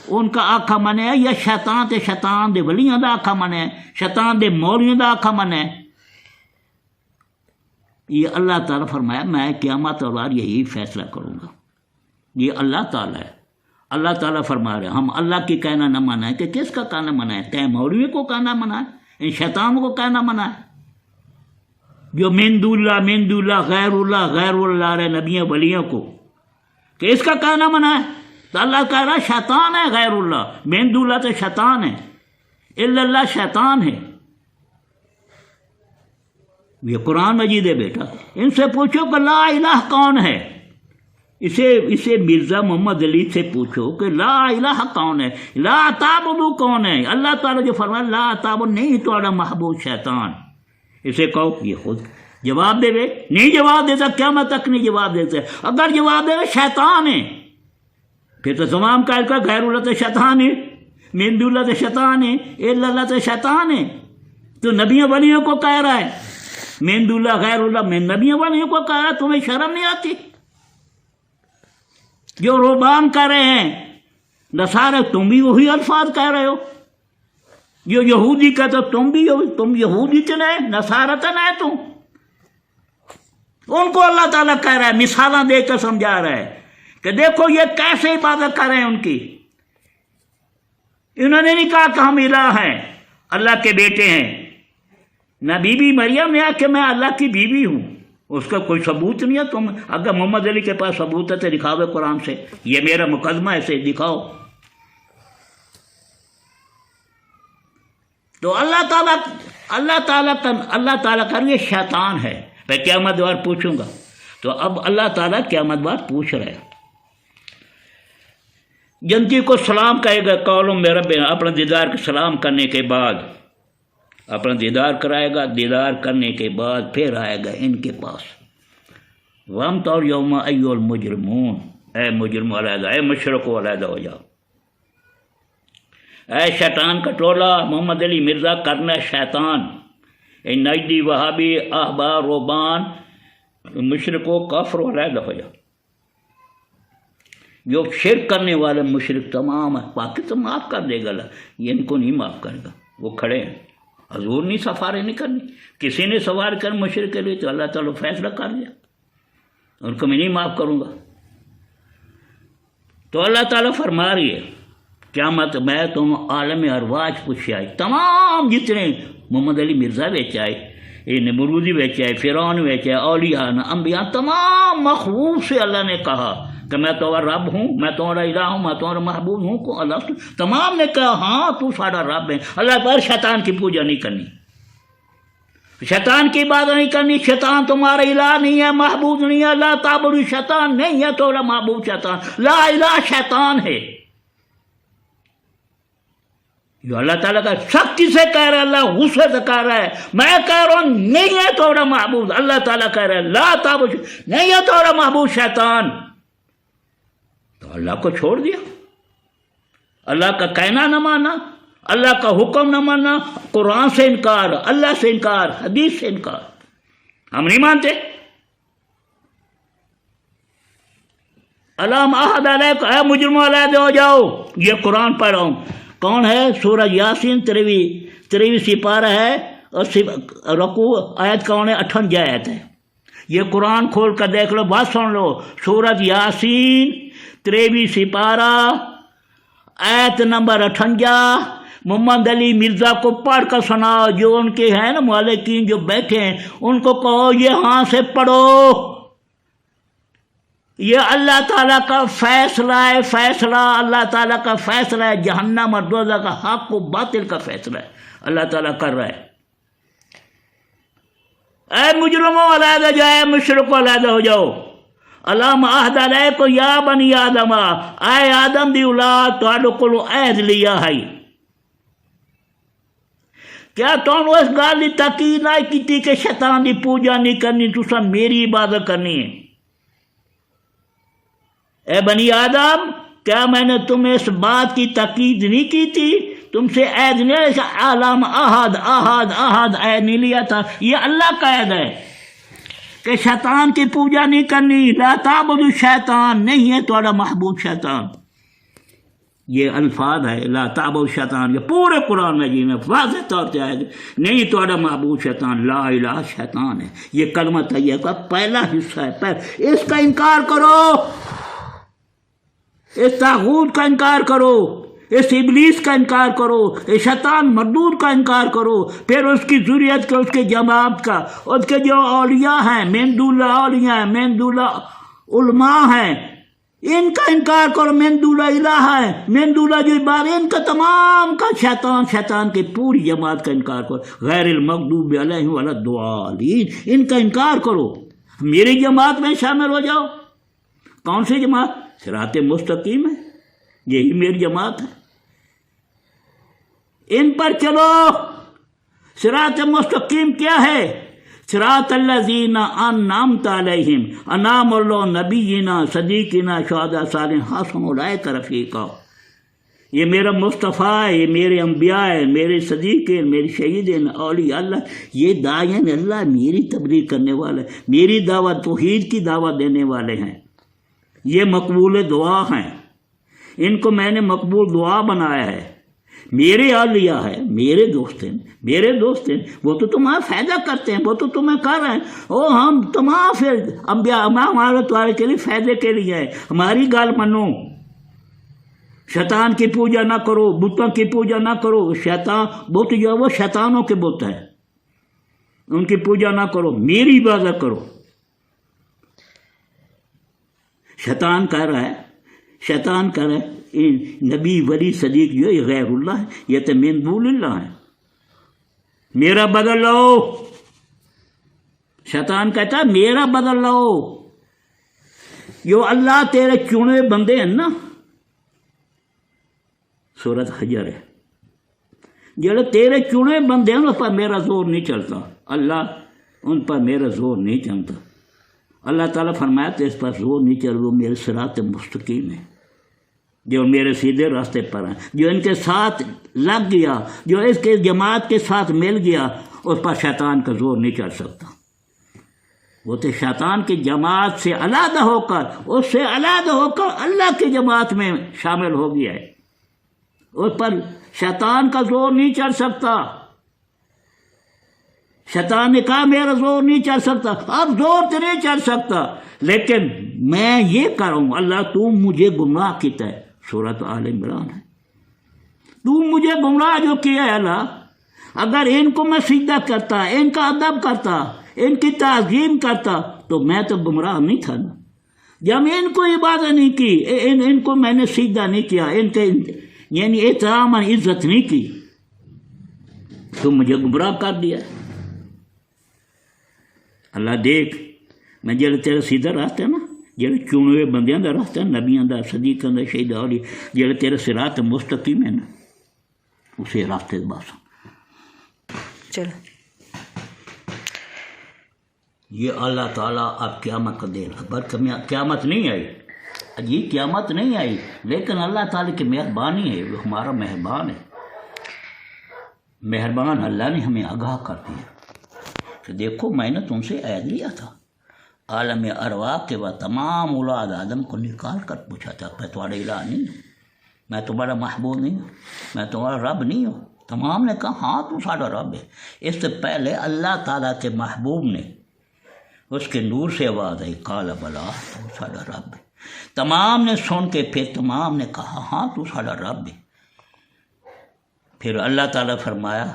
ان کا آکھا منے یا شیطان تے شیطان دے ولیاں دا آکھا منے، شیطان دے مولیاں دا آکھا منے؟ یہ اللہ تعالیٰ فرمایا میں قیامت دوار یہی فیصلہ کروں گا. یہ اللہ تعالیٰ ہے. اللہ تعالیٰ فرما رہے ہم اللہ کی کہنا نہ منائیں کہ کس کا کہنا منائیں؟ کہ مولوی کو کہنا منائیں، ان شیطان کو کہنا منائیں جو من دون اللہ غیر اللہ رہے نبیوں ولیوں کو، کہ اس کا کہنا منائیں. تو اللہ کہہ رہا شیطان ہے غیر اللہ، من دون اللہ تو شیطان ہے، الا اللہ شیطان ہے. یہ قرآن مجید ہے بیٹا. ان سے پوچھو کہ لا الہ کون ہے، اسے مرزا محمد علی سے پوچھو کہ لا الہ کون ہے، لا تعبدو کون ہے. اللہ تعالیٰ جو فرمایا لا تعبدو نہیں تمہارا محبوب شیطان. اسے کہو یہ خود جواب دے گے، نہیں جواب دیتا قیامت تک نہیں جواب دیتے. اگر جواب دے گا شیطان ہے پھر تو تمام کا غیر اللہ تو شیطان ہے، من دون اللہ تو شیطان ہے، الا اللہ تو شیطان ہے. تو نبیوں ولیوں کو کہہ رہا ہے من دون اللہ غیر اللہ، میں نبیوں ولیوں کو کہہ رہا ہے. تمہیں شرم نہیں آتی؟ جو رہبان کہہ رہے ہیں نصارہ تم بھی وہی الفاظ کہہ رہے ہو، جو یہودی کہتے تم بھی تم یہودی تو نہیں، نصارہ تو نہیں تم. ان کو اللہ تعالیٰ کہہ رہا ہے مثالیں دے کر سمجھا رہا ہے کہ دیکھو یہ کیسے عبادت کر رہے ہیں ان کی. انہوں نے نہیں کہا کہ ہم الہ ہیں، اللہ کے بیٹے ہیں. نہ بی بی مریم نے کہا کہ میں اللہ کی بیوی ہوں، اس کا کوئی ثبوت نہیں ہے. تم اگر محمد علی کے پاس ثبوت ہے تو دکھاؤ قرآن سے، یہ میرا مقدمہ ہے اسے دکھاؤ. تو اللہ تعالیٰ کا یہ شیطان ہے. میں قیامت بار پوچھوں گا. تو اب اللہ تعالیٰ قیامت بار پوچھ رہے ہیں. جنتی کو سلام کہے گا قولوں میں رب، اپنا دیدار کے سلام کرنے کے بعد اپنا دیدار کرائے گا. دیدار کرنے کے بعد پھر آئے گا ان کے پاس وَمْتَوْ الْيَوْمَ أَيُّهَا الْمُجْرِمُونَ، اے مجرم علیحدہ، اے مشرک علیحدہ ہو جاؤ. اے شیطان کا ٹولہ محمد علی مرزا کرنا شیطان، اے نجدی وہابی احبار رہبان مشرک و کافر علیحدہ ہو جاؤ. جو شرک کرنے والے مشرک تمام باقی تو معاف کر دے گا اللہ، یہ ان کو نہیں معاف کرے گا، وہ کھڑے ہیں۔ حضور نہیں سفارے نہیں کرنی، کسی نے سوار کر مشرک کے لیے تو اللہ تعالیٰ فیصلہ کر دیا ان کو میں نہیں معاف کروں گا۔ تو اللہ تعالیٰ فرما رہی ہے قیامت میں تم عالم ارواح پوچھ آئی، تمام جتنے محمد علی مرزا بیچ آئے، نمرودی بیچ آئے، فرعون بیچ آئے، اولیاء انبیاء، تمام مخلوق سے اللہ نے کہا کہ میں تمہارا رب ہوں، میں تمہارا الہ ہوں، میں تمہارا محبوب ہوں کو اللہ تمام نے کہا ہاں تو سارا رب ہے۔ اللہ پر شیطان کی پوجا نہیں کرنی، شیطان کی عبادت نہیں کرنی، شیطان تمہارا الہ نہیں ہے، محبوب نہیں ہے، لا تعبدوا شیطان نہیں ہے تمہارا محبوب شیطان، لا الہ شیطان ہے۔ جو اللہ تعالیٰ کا سختی سے کہہ رہا ہے، اللہ غصے سے کہہ رہا ہے، میں کہہ رہا ہوں نہیں ہے تمہارا محبوب، اللہ تعالیٰ کہہ رہا ہے لا تعبدوا نہیں ہے تمہارا محبوب شیطان، تو اللہ کو چھوڑ دیا، اللہ کا کہنا نہ مانا، اللہ کا حکم نہ ماننا، قرآن سے انکار، اللہ سے انکار، حدیث سے انکار، ہم نہیں مانتے۔ علام احد علیکم، اے مجرموں علیحدہ ہو جاؤ، یہ قرآن پڑھ رہا ہوں، کون ہے؟ سورہ یاسین 23 سپارہ ہے، اور رکوع آیت کون ہے؟ 58 آیت ہے۔ یہ قرآن کھول کر دیکھ لو، بات سن لو، سورہ یاسین 23 سپارہ آیت نمبر 58، محمد علی مرزا کو پڑھ کر سناؤ، جو ان کے ہیں نا مالکین جو بیٹھے ہیں ان کو کہو یہ ہاں سے پڑھو، یہ اللہ تعالیٰ کا فیصلہ ہے، فیصلہ اللہ تعالیٰ کا فیصلہ ہے، جہنم اور دوزخ کا حق و باطل کا فیصلہ ہے، اللہ تعالیٰ کر رہا ہے۔ اے مجرموں علیحدہ جاؤ، اے مشرکوں علیحدہ ہو جاؤ، علام عہد علیکم یا بنی آدم، اے آدم دی اولاد تواڈے کولوں عہد لیا ہے، کیا تم اس گل کی تاکید نہیں کی کہ شیطان کی پوجا نہیں کرنی، تساں میری عبادت کرنی ہے؟ اے بنی آدم، کیا میں نے تمہیں اس بات کی تاکید نہیں کی تھی؟ تم سے عہد نہیں لیا، علام احد عہد نہیں لیا تھا؟ یہ اللہ کا عہد ہے کہ شیطان کی پوجا نہیں کرنی، لا تعبدوا شیطان نہیں ہے تمہارا محبوب شیطان، یہ الفاظ ہے لا تعبدوا شیطان، یہ پورے قرآن میں جی میں واضح طور سے آئے نہیں تمہارا محبوب شیطان، لا الہ شیطان ہے، یہ کلمہ طیبہ کا پہلا حصہ ہے، اس کا انکار کرو، اس طاغوت کا انکار کرو، اس ابلیس کا انکار کرو، اس شیطان مردود کا انکار کرو، پھر اس کی ذریت کا، اس کے جماعت کا، اس کے جو اولیاء ہیں، مندولہ اولیاء ہیں، مندولہ علماء ہیں، ان کا انکار کرو، مندولہ الہ ہے، مندولہ جو عبادت ان کا تمام کا شیطان کی پوری جماعت کا انکار کرو، غیر المغضوب علیہم ولا الضالین، ان کا انکار کرو، میری جماعت میں شامل ہو جاؤ۔ کون سی جماعت؟ صراط مستقیم ہے، یہی میری جماعت ہے، ان پر چلو۔ صراط مستقیم کیا ہے؟ صراط الذین انعمت علیہم، انعم اللہ نبینا صدیقنا شہداء صالحین حسن اولئک رفیقا، یہ میرا مصطفیٰ ہے، یہ میرے انبیاء ہیں، میرے صدیق ہیں، میرے شہید ہیں، اولیاء اللہ، یہ داعین اللہ میری تبلیغ کرنے والے، میری دعوت توحید کی دعوت دینے والے ہیں، یہ مقبول دعا ہیں، ان کو میں نے مقبول دعا بنایا ہے، میرے اولیاء ہیں، میرے دوست ہیں، وہ تو تمہارا فائدہ کرتے ہیں، وہ تو تمہیں کر رہے ہیں، او ہم تمام پھر انبیاء ہمارے تمہارے کے لیے فائدے کے لیے ہے، ہماری گال منو، شیطان کی پوجا نہ کرو، بتوں کی پوجا نہ کرو، شیطان بت جو ہے وہ شیطانوں کے بت ہیں، ان کی پوجا نہ کرو، میری عبادت کرو۔ شیطان کہہ رہا ہے نبی ولی صدیق جو یہ غیر اللہ ہے، یہ تو من دون اللہ ہے، میرا بدل لو، شیطان کہتا ہے میرا بدل لو، جو اللہ تیرے چنے بندے ہیں نا، سورۃ حجر ہے، جڑے تیرے چنے بندے ہیں ان پر میرا زور نہیں چلتا، اللہ ان پر میرا زور نہیں چلتا، اللہ تعالیٰ فرمایا تو اس پر زور نہیں چل، وہ میرے صراط مستقیم ہے، جو میرے سیدھے راستے پر ہیں، جو ان کے ساتھ لگ گیا، جو اس کے جماعت کے ساتھ مل گیا، اس پر شیطان کا زور نہیں چل سکتا، وہ تو شیطان کی جماعت سے علیحدہ ہو کر، اس سے علیحدہ ہو کر اللہ کی جماعت میں شامل ہو گیا ہے۔ اس پر شیطان کا زور نہیں چڑھ سکتا۔ شیطان نے کہا میرا زور نہیں چڑھ سکتا، اب زور تو نہیں چڑھ سکتا، لیکن میں یہ کروں، اللہ تو مجھے گمراہ کیتا ہے، سورۃ آل عمران ہے، تو مجھے گمراہ جو کیا ہے اللہ، اگر ان کو میں سجدہ کرتا، ان کا ادب کرتا، ان کی تعظیم کرتا تو میں تو گمراہ نہیں تھا نا۔ جب ان کو عبادت نہیں کی، ان کو میں نے سجدہ نہیں کیا، ان کے یعنی احترام اور عزت نہیں کی، تو مجھے گمراہ کر دیا۔ اللہ دیکھ، میں جڑے تیرا سیدھا راستہ ہے نا، جڑے چنے ہوئے بندیاں دا راستہ ہے، نبیاں دا، صدیقاں دا، شہیداں دا، جڑے تیرا صراط مستقیم ہے نا، اسے راستے بس۔ چلو یہ اللہ تعالیٰ اب قیامت کا دیر خبر، قیامت نہیں آئی، یہ قیامت نہیں آئی، لیکن اللہ تعالیٰ کی مہربانی ہے، وہ ہمارا مہربان ہے، مہربان اللہ نے ہمیں آگاہ کر دیا کہ دیکھو میں نے تم سے عہد لیا تھا، عالم ارواح کے بعد تمام اولاد آدم کو نکال کر پوچھا تھا، میں تمہارا الہ نہیں ہوں، میں تمہارا محبوب نہیں ہوں، میں تمہارا رب نہیں ہوں۔ تمام نے کہا ہاں تو ساڈا رب ہے۔ اس سے پہلے اللہ تعالیٰ کے محبوب نے، اس کے نور سے آواز آئی، قال بلا تو ساڈا رب ہے۔ تمام نے سن کے پھر تمام نے کہا ہاں تو ساڈا رب ہے۔ پھر اللہ تعالیٰ فرمایا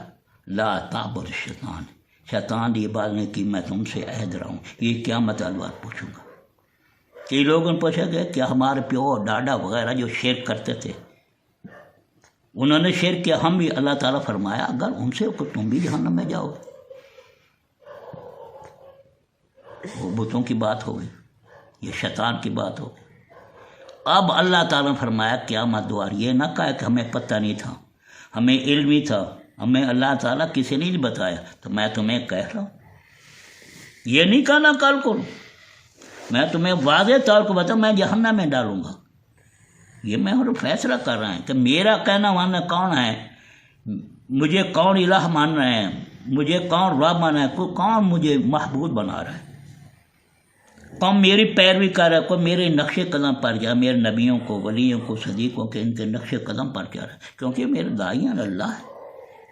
لا تعبد شیطان، شیطان کی عبادت نہیں کی، میں تم سے عہد رہا ہوں، یہ قیامت والے بات پوچھوں گا۔ کئی لوگوں نے پوچھا گیا کہ ہمارے پیو ڈاڈا وغیرہ جو شرک کرتے تھے، انہوں نے شرک کیا، ہم بھی، اللہ تعالیٰ فرمایا اگر ان سے کو تم بھی جہنم میں جاؤ گے۔ وہ بتوں کی بات ہو گئی، یہ شیطان کی بات ہو گئی۔ اب اللہ تعالیٰ نے فرمایا قیامت دوار، یہ نہ کہا کہ ہمیں پتہ نہیں تھا، ہمیں علم ہی تھا، ہمیں اللہ تعالیٰ کسی نے نہیں بتایا، تو میں تمہیں کہہ رہا ہوں، یہ نہیں کہنا کل کو، میں تمہیں واضح طور کو بتا، میں جہنم میں ڈالوں گا۔ یہ میں اور فیصلہ کر رہا ہوں کہ میرا کہنا ماننا کون ہے، مجھے کون الہ مان رہے ہیں، مجھے کون رب مانا ہے، کون مجھے محبوب بنا رہا ہے، کون میری پیروی کر رہا ہے، کوئی میرے نقش قدم پر جا، میرے نبیوں کو، ولیوں کو، صدیقوں کے، ان کے نقش قدم پر جا رہا ہے، کیونکہ میرے داعیان اللہ ہے،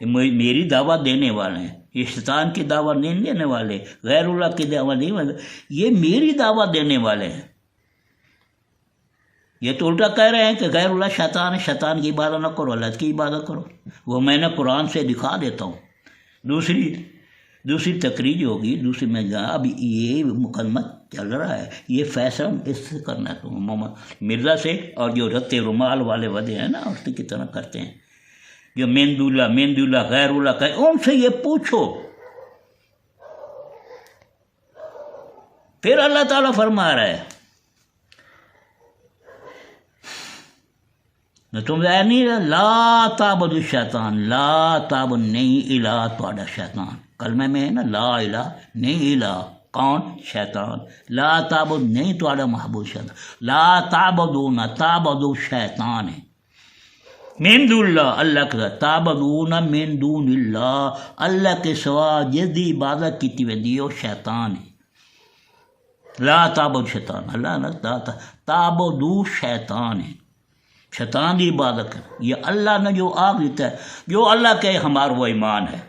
یہ میری دعوت دینے والے ہیں، یہ شیطان کی دعوت نہیں دینے والے، غیر اللہ کی دعوت نہیں والے، یہ میری دعوت دینے والے ہیں۔ یہ تو الٹا کہہ رہے ہیں کہ غیر اللہ شیطان ہے، شیطان کی عبادت نہ کرو، اللہ کی عبادت کرو، وہ میں نے قرآن سے دکھا دیتا ہوں۔ دوسری تقریر ہوگی، دوسری میں اب یہ مقدمہ چل رہا ہے، یہ فیصلہ اس سے کرنا ہے، تو محمد مرزا سے، اور جو رت رومال والے ودے ہیں نا عورتیں کی طرح کرتے ہیں، جو مند اللہ غیر اللہ کہ ان سے یہ پوچھو۔ پھر اللہ تعالیٰ فرما رہا ہے تم نہیں لا تعبد الشیطان، لا تعبد نہیں الہ تہاڈا شیطان، کلمے میں ہے نا لا الہ نہیں الہ، کون؟ شیطان، لا تعبد نہیں تہاڈا محبوب شیطان، لا تعبدون تعبدو شیطان ہے، من دون اللہ، اللہ کے ساتھ، تعبدون من دون اللہ، اللہ کے سوا جس دی عبادت کی ویندی وہ شیطان ہے۔ لا تعبد شیطان، اللہ نہ تعبدو شیطان ہے، شیطان کی عبادت کر، یہ اللہ نے جو آگ دیتا ہے، جو اللہ کے ہمارا وہ ایمان ہے،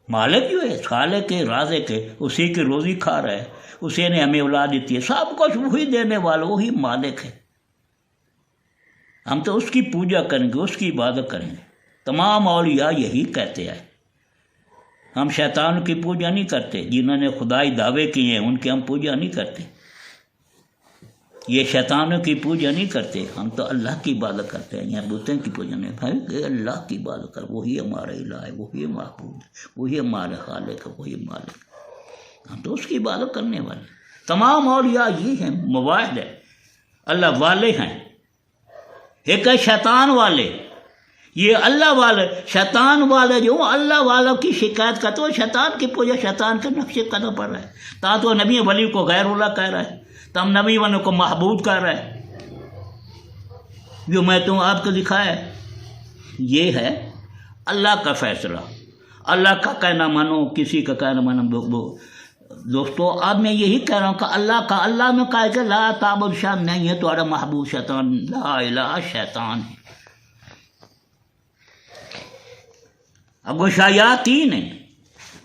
مالک جو ہے خالق ہے رازق ہے، اسی کی روزی کھا رہا ہے، اسی نے ہمیں اولاد دیتی ہے، سب کچھ وہی دینے والا، وہی مالک ہے، ہم تو اس کی پوجا کریں گے، اس کی عبادت کریں گے۔ تمام اولیاء یہی کہتے ہیں، ہم شیطان کی پوجا نہیں کرتے، جنہوں نے خدائی دعوے کیے ہیں ان کی ہم پوجا نہیں کرتے، یہ شیطانوں کی پوجا نہیں کرتے، ہم تو اللہ کی عبادت کرتے ہیں، یہاں بتوں کی پوجا نہیں، بھائی اللہ کی عبادت کر، وہی ہمارا الہ ہے، وہی محبوب ہے، وہی ہمارا خالق ہے، وہی مالک ہے، ہم تو اس کی عبادت کرنے والے۔ تمام اولیاء یہ ہیں، مواحد ہے، اللہ والے ہیں، ایک ہے شیطان والے، یہ اللہ والے، شیطان والے جو اللہ والوں کی شکایت کرتے، وہ شیطان کی پوجا، شیطان کے نقش قدم پر رہا ہے، تا تو نبی ولی کو غیر اللہ کہہ رہا ہے، تم نبی والوں کو محبوب کر رہا ہے، جو میں تم آپ کو دکھایا ہے۔ یہ ہے اللہ کا فیصلہ، اللہ کا کہنا مانو، کسی کا کہنا مانو، دوستو اب میں یہی کہہ رہا ہوں کہ اللہ میں کہا کہ لا تعبد شان نہیں ہے تمہارا محبوب شیطان، لا الہ شیطان ہے. اب وہ شیاطین ہیں،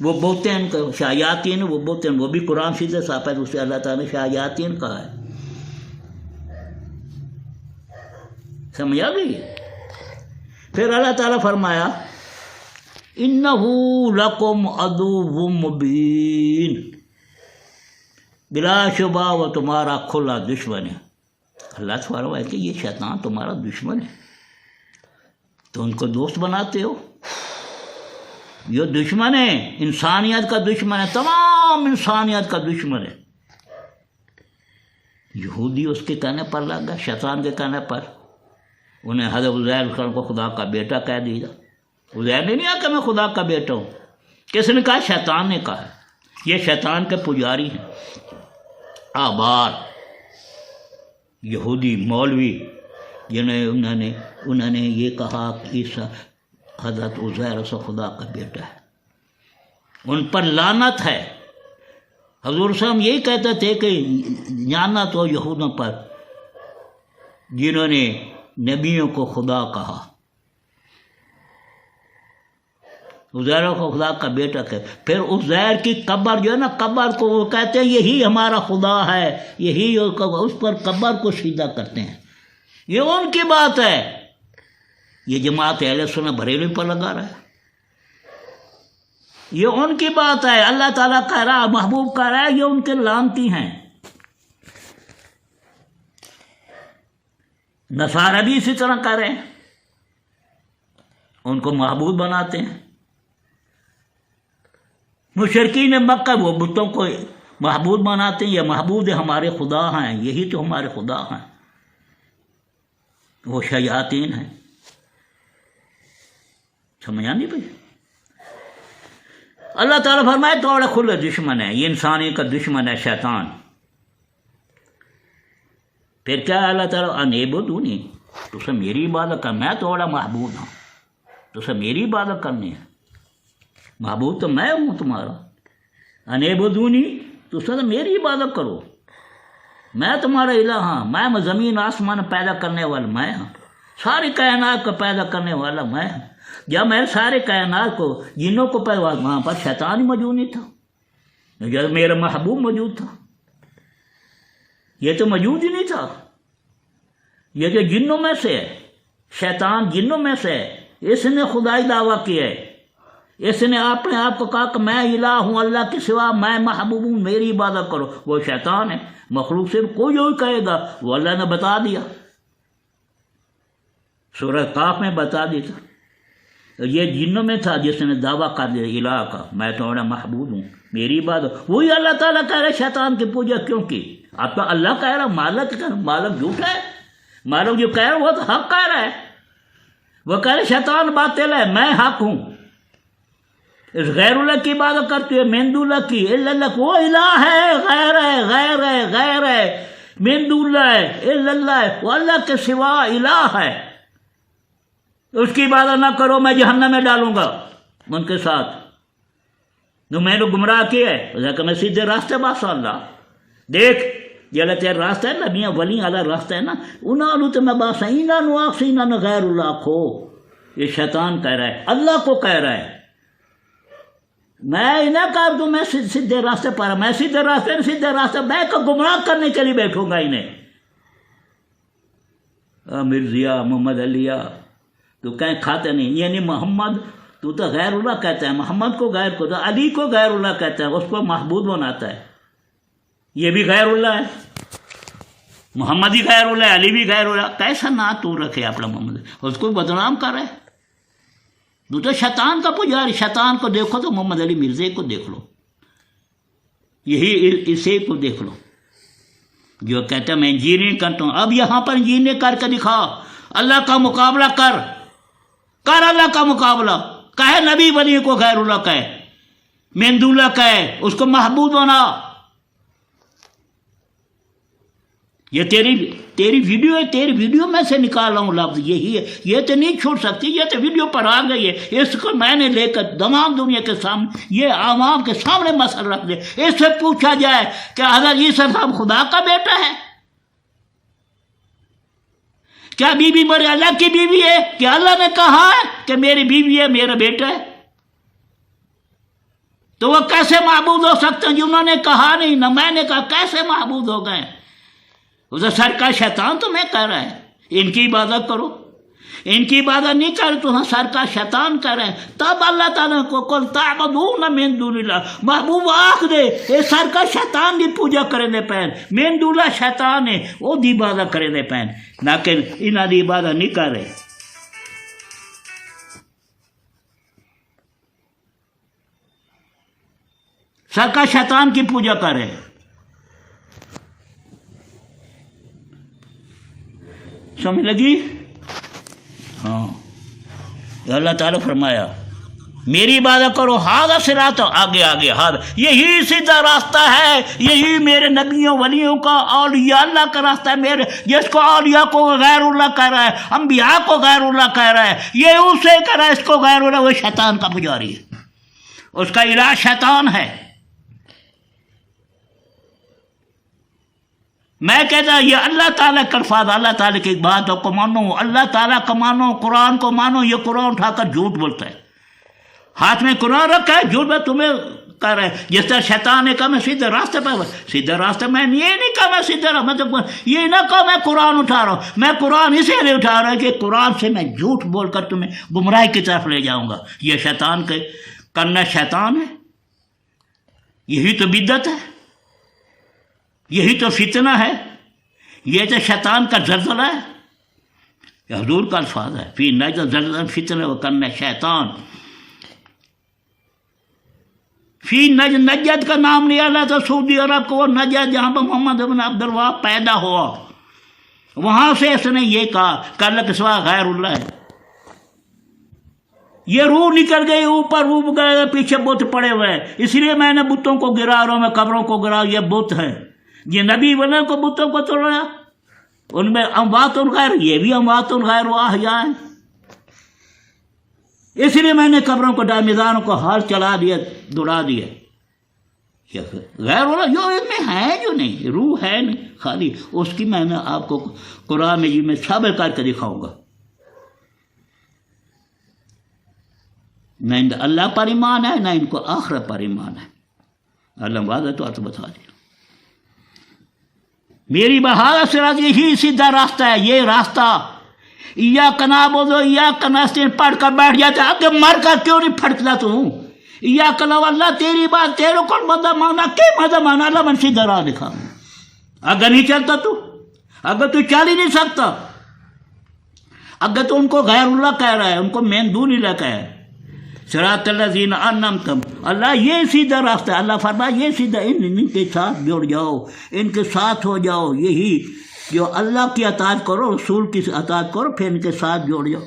وہ بولتے ہیں شیاطین وہ بولتے ہیں، وہ بھی قرآن سے صاف ہے، اسے اللہ تعالیٰ نے شیاطین کہا ہے. سمجھا بھی؟ پھر اللہ تعالیٰ فرمایا اِنَّهُ لَكُمْ عَدُوٌّ مُّبِينٌ، بلا شبہ وہ تمہارا کھلا دشمن ہے. اللہ سے فرمایا کہ یہ شیطان تمہارا دشمن ہے تو ان کو دوست بناتے ہو. یہ دشمن ہے، انسانیت کا دشمن ہے، تمام انسانیت کا دشمن ہے. یہودی اس کے کہنے پر لگ گیا، شیطان کے کہنے پر انہیں حضرت عزیر کو خدا کا بیٹا کہہ دیا. عزیر نے نہیں کہا کہ میں خدا کا بیٹا ہوں، کس نے کہا؟ شیطان نے کہا. یہ شیطان کے پجاری ہیں، آبار یہودی مولوی جنہیں انہوں نے یہ کہا کہ حضرت عزیر سے خدا کا بیٹا ہے. ان پر لعنت ہے. حضور صلی اللہ علیہ وسلم یہی کہتے تھے کہ لعنت ہو یہودوں پر جنہوں نے نبیوں کو خدا کہا. عزیر کو خدا کا بیٹا کہتے. پھر عزیر کی قبر جو ہے نا، قبر کو وہ کہتے ہیں یہی ہمارا خدا ہے، یہی اس پر قبر کو سیدھا کرتے ہیں. یہ ان کی بات ہے. یہ جماعت اہل سنت بریلوی پر لگا رہا ہے. یہ ان کی بات ہے. اللہ تعالیٰ کہہ رہا ہے، محبوب کہہ رہا ہے، یہ ان کے لعنتی ہیں. نصارہ بھی اسی طرح کہہ رہے ہیں، ان کو معبود بناتے ہیں. مشرکین مکہ وہ بتوں کو معبود بناتے ہیں، یہ معبود ہمارے خدا ہیں، یہی تو ہمارے خدا ہیں. وہ شیاطین ہیں. سمجھا نہیں بھائی؟ اللہ تعالیٰ فرمائے تھوڑا کھلے دشمن ہے، یہ انسانی کا دشمن ہے شیطان. پھر کیا اللہ تعالیٰ انعبدونی، تو سے میری عبادت کر، میں تھوڑا محبوب ہوں، تو سے میری عبادت کرنی ہے. محبوب تو میں ہوں تمہارا. انعبدونی، تو سے میری عبادت کرو، میں تمہارا الہ ہوں. میں زمین آسمان پیدا کرنے والا میں ہوں، ساری کائنات کو پیدا کرنے والا میں ہوں. جب میں سارے کائنات کو جنوں کو پیدا، وہاں پر شیطان ہی موجود نہیں تھا، جب میرا محبوب موجود تھا. یہ تو موجود ہی نہیں تھا. یہ جو جنوں میں سے ہے، شیطان جنوں میں سے ہے، اس نے خدائی دعویٰ کیا ہے. اس نے اپنے آپ کو کہا کہ میں الہ ہوں، اللہ کے سوا میں محبوب ہوں، میری عبادت کرو. وہ شیطان ہے. مخلوق سے کوئی یوں کہے گا، وہ اللہ نے بتا دیا، سورہ قاف میں بتا دیا تھا. یہ جنوں میں تھا جس نے دعویٰ کر دیا الہ کا، میں تمہارا محبوب ہوں، میری عبادت. وہی اللہ تعالیٰ کہہ رہے شیطان کی پوجا کیوں کی؟ اب تو اللہ کہہ رہا، مالک کہہ رہا. مالک جھوٹا ہے، مالک جو کہہ رہا وہ تو حق کہہ رہا ہے. وہ کہہ رہے شیطان باطل ہے، میں حق ہوں. اس غیر اللہ کی عبادت کرتے ہیں، من دون اللہ کی، الا اللہ. وہ الہ ہے، غیر ہے، غیر ہے، غیر ہے، من دون اللہ ہے، الا اللہ ہے. وہ اللہ کے سوا الہ ہے، اس کی عبادت نہ کرو، میں جہنم میں ڈالوں گا ان کے ساتھ. جو میں نے گمراہ کیا ہے، کہ میں سیدھے راستے باسا. اللہ دیکھ یہ اللہ تیرا راستہ ہے، نبیاں ولی والا راستہ ہے نا، انہوں تو میں باسا انہوں آخ سے انہوں غیر اللہ کھو. یہ شیطان کہہ رہا ہے، اللہ کو کہہ رہا ہے. میں انہیں کہا تو میں سیدھے راستے پر، میں سیدھے راستے میں کو گمراہ کرنے کے لیے بیٹھوں گا انہیں. مرزیا محمد علیہ تو کہیں کھاتے نہیں، یعنی محمد تو غیر اللہ کہتا ہے، محمد کو غیر کو، علی کو غیر اللہ کہتا ہے، اس کو محبوب بناتا ہے. یہ بھی غیر اللہ ہے، محمد ہی غیر اللہ ہے، علی بھی غیر اللہ. کیسا نا تو رکھے اپنا محمد، اس کو بدنام کر رہے. تو شیطان کا پجاری. شیطان کو دیکھو تو محمد علی مرزے کو دیکھ لو، یہی اسے کو دیکھ لو جو کہتا ہے میں انجینئرنگ کرتا ہوں. اب یہاں پر انجینئرنگ کر کے دکھا، اللہ کا مقابلہ کر اللہ کا مقابلہ. کہے نبی ولی کو غیر اللہ کہے، من دون اللہ کہے، اس کو محبوب بنا. یہ تیری ویڈیو ہے، تیری ویڈیو میں سے نکال رہا ہوں لفظ یہی ہے، یہ تو نہیں چھوڑ سکتی، یہ تو ویڈیو پر آ گئی ہے، اس کو میں نے لے کر تمام دنیا کے سامنے، یہ عوام کے سامنے مسئلہ رکھ دے، اس سے پوچھا جائے کہ حضرت عیسیٰ صاحب خدا کا بیٹا ہے؟ کیا بیوی میرے اللہ کی بیوی ہے؟ کہ اللہ نے کہا ہے کہ میری بیوی ہے، میرا بیٹا ہے؟ تو وہ کیسے معبود ہو سکتے ہیں جنہوں نے کہا نہیں، نہ میں نے کہا، کیسے معبود ہو گئے؟ اسے سر کا شیطان تمہیں کہہ رہا ہے ان کی عبادت کرو، ان کی عبادت نہیں کر تو سر کا شیطان کہہ رہے ہیں۔ تب اللہ تعالیٰ کو قل تعبدون من دون اللہ، محبوب آخ دے یہ سر کا شیطان دی پوجا کرے دے پین، من دون اللہ شیطان ہے وہ دی عبادت کرے دے پین، نہ کہ انہاں دی عبادت نہیں کر رہے۔ سر کا شیطان کی پوجا کر رہے ہیں۔ سمجھ لگی؟ ہاں، اللہ تعالیٰ فرمایا میری عبادت کرو، ہاذا صراط، آگے ہاذا، یہی سیدھا راستہ ہے، یہی میرے نبیوں ولیوں کا، اولیاء اللہ کا راستہ ہے، میرے جس کو اولیاء کو غیر اللہ کہہ رہا ہے، انبیاء کو غیر اللہ کہہ رہا ہے، یہ اسے کہہ رہا ہے، اس کو غیر اللہ، وہ شیطان کا پجاری ہے، اس کا الہ شیطان ہے۔ میں کہتا یہ اللہ تعالیٰ کا الفاظ، اللہ تعالیٰ کی باتوں کو مانو، اللہ تعالیٰ کو مانو، قرآن کو مانو۔ یہ قرآن اٹھا کر جھوٹ بولتا ہے، ہاتھ میں قرآن رکھا ہے، جھوٹ میں تمہیں کہہ رہا ہے، جس طرح شیطان نے کہا میں سیدھے راستے پہ، سیدھے راستے میں یہ نہیں کہا میں سیدھے راستے، مطلب یہ نہ کہا میں قرآن اٹھا رہا ہوں، میں قرآن اسی لیے اٹھا رہا ہوں کہ قرآن سے میں جھوٹ بول کر تمہیں گمراہی کی طرف لے جاؤں گا۔ یہ شیطان کے کرنا شیطان ہے، یہی تو بدعت ہے، یہی تو فتنہ ہے، یہ تو شیطان کا زلزلہ ہے، یہ حضور کا الفاظ ہے، فی نجد زلزلہ فتنہ وکرنا شیطان۔ فی نجد کا نام لیا اللہ تو سعودی عرب کو، وہ نجد جہاں پر محمد بن عبد الوہاب پیدا ہوا، وہاں سے اس نے یہ کہا کہ اللہ کے سوا غیر اللہ ہے۔ یہ روح نکل گئی اوپر، روح گئے پیچھے بت پڑے ہوئے، اس لیے میں نے بتوں کو گرا رہا ہوں، میں قبروں کو گرا، یہ بت ہے، یہ نبی والے کو بتوں کو توڑا، ان میں اموات غیر، یہ بھی اموات غیر و احیاء ہیں، اس لیے میں نے قبروں کو میدانوں کو ہار چلا دیا، دوڑا دیا۔ غیر والا جو ان میں ہے، جو نہیں روح ہے نہیں، خالی اس کی میں نے آپ کو قرآن میں میں ثابت کر کے دکھاؤں گا۔ نہ ان اللہ پر ایمان ہے، نہ ان کو آخرت پر ایمان ہے، اللہ واضح تو بتا دیا۔ میری بہار صراط، یہی سیدھا راستہ ہے، یہ راستہ ایاک نعبد و ایاک نستعین پڑھ کر بیٹھ جاتا ہے، آگے مر کر کیوں نہیں پھٹکتا تو؟ ایاک نعبد، اللہ تیری بات، تیرے کو مدد مانگنا، کہ مدد مانگنا، اللہ من سیدھا راہ دکھا، اگر نہیں چلتا تو، اگر تو چل ہی نہیں سکتا، اگر تو ان کو غیر اللہ کہہ رہا ہے، ان کو من دون اللہ کہہ رہا ہے، صراط الذین انعمت، اللہ یہ سیدھا راستہ ہے، اللہ فرمایا یہ سیدھا، ان کے ساتھ جڑ جاؤ، ان کے ساتھ ہو جاؤ، یہی جو اللہ کی اطاعت کرو، رسول کی اطاعت کرو، پھر ان کے ساتھ جڑ جاؤ۔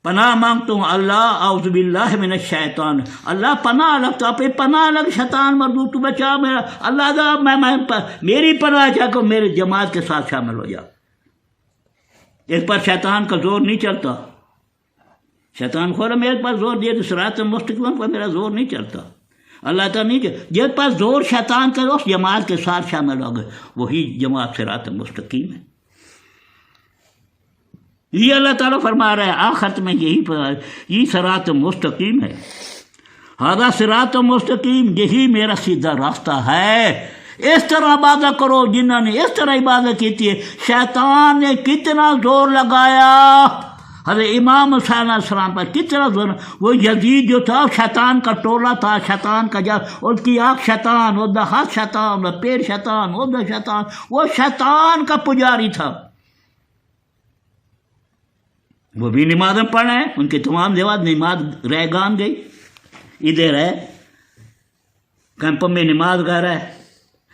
پناہ مانگتا ہوں اللہ، اعوذ باللہ من الشیطان، اللہ پناہ لگتا، پہ پناہ لگ شیطان مردود، تو بچا میرا اللہ دا، میں میری پناہ چاہ کر میرے جماعت کے ساتھ شامل ہو جا۔ اس پر شیطان کا زور نہیں چلتا، شیطان خور میرے پاس زور دیا تو صراط مستقیم پر میرا زور نہیں چلتا، اللہ تعالیٰ نہیں کہ جس پاس زور شیطان کا اس جماعت کے ساتھ شامل ہو گئے، وہی جماعت صراط مستقیم ہے۔ یہ اللہ تعالیٰ فرما رہا ہے آخرت میں، یہی صراط مستقیم ہے، ھذا صراط مستقیم، یہی میرا سیدھا راستہ ہے، اس طرح عبادت کرو۔ جنہوں نے اس طرح عبادت کی تھی، شیطان نے کتنا زور لگایا حضرت امام حسین علیہ السلام پر، کتنا زور، وہ یزید جو تھا شیطان کا ٹولہ تھا، شیطان کا اس کی آنکھ شیطان، ادھر ہاتھ شیطان، ادھر پیر شیطان، ادھر شیطان، وہ شیطان کا پجاری تھا۔ وہ بھی نمازیں پڑھ رہے ہیں، ان کی تمام نماز رہ گان گئی، ادھر ہے کیمپ میں نماز گا رہا ہے،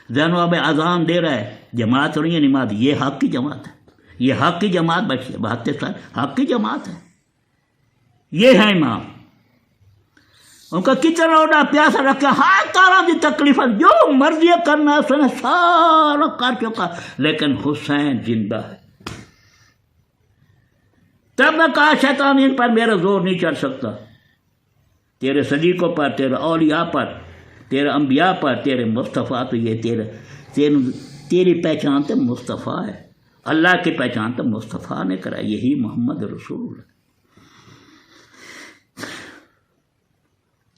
زینو میں اذان دے رہا ہے، جماعت ہو رہی ہے نماز، یہ حق کی جماعت ہے، یہ حق کی جماعت بیٹھی ہے، 72 سال حق کی جماعت ہے، یہ ہے امام۔ ان کا کچن اوڈا پیاسا رکھا ہر طرح کی تکلیف جو مرضی کرنا اس نے سارا کر چکا، لیکن حسین زندہ ہے۔ تب میں کہا شیطان ان پر میرا زور نہیں چڑھ سکتا، تیرے صدیقوں پر، تیرے اولیاء پر، تیرے انبیاء پر، تیرے مصطفیٰ تو یہ تیری پہچان تو مصطفیٰ ہے، اللہ کی پہچان تو مصطفیٰ نے کرا، یہی محمد رسول ہے،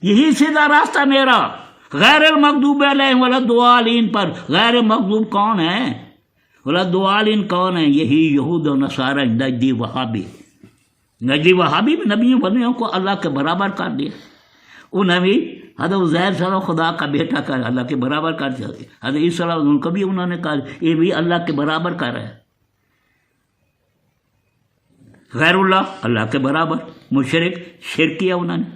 یہی سیدھا راستہ میرا، غیر المغضوب علیہم ولا الضالین پر۔ غیر مغضوب کون ہے؟ ولا الضالین کون ہے؟ یہی یہود و نصارہ، نجدی وہابی۔ نجدی وہابی بھی نبیوں ولیوں کو اللہ کے برابر کر دیا۔ وہ نبی حضرت عزیر صلی اللہ خدا کا بیٹا کر اللہ کے برابر کر دیا، حضرت عیسیٰ صلی اللہ ان کو بھی انہوں نے کہا یہ بھی اللہ کے برابر کر رہا ہے۔ غیر اللہ اللہ کے برابر، مشرک شرک کیا انہوں نے۔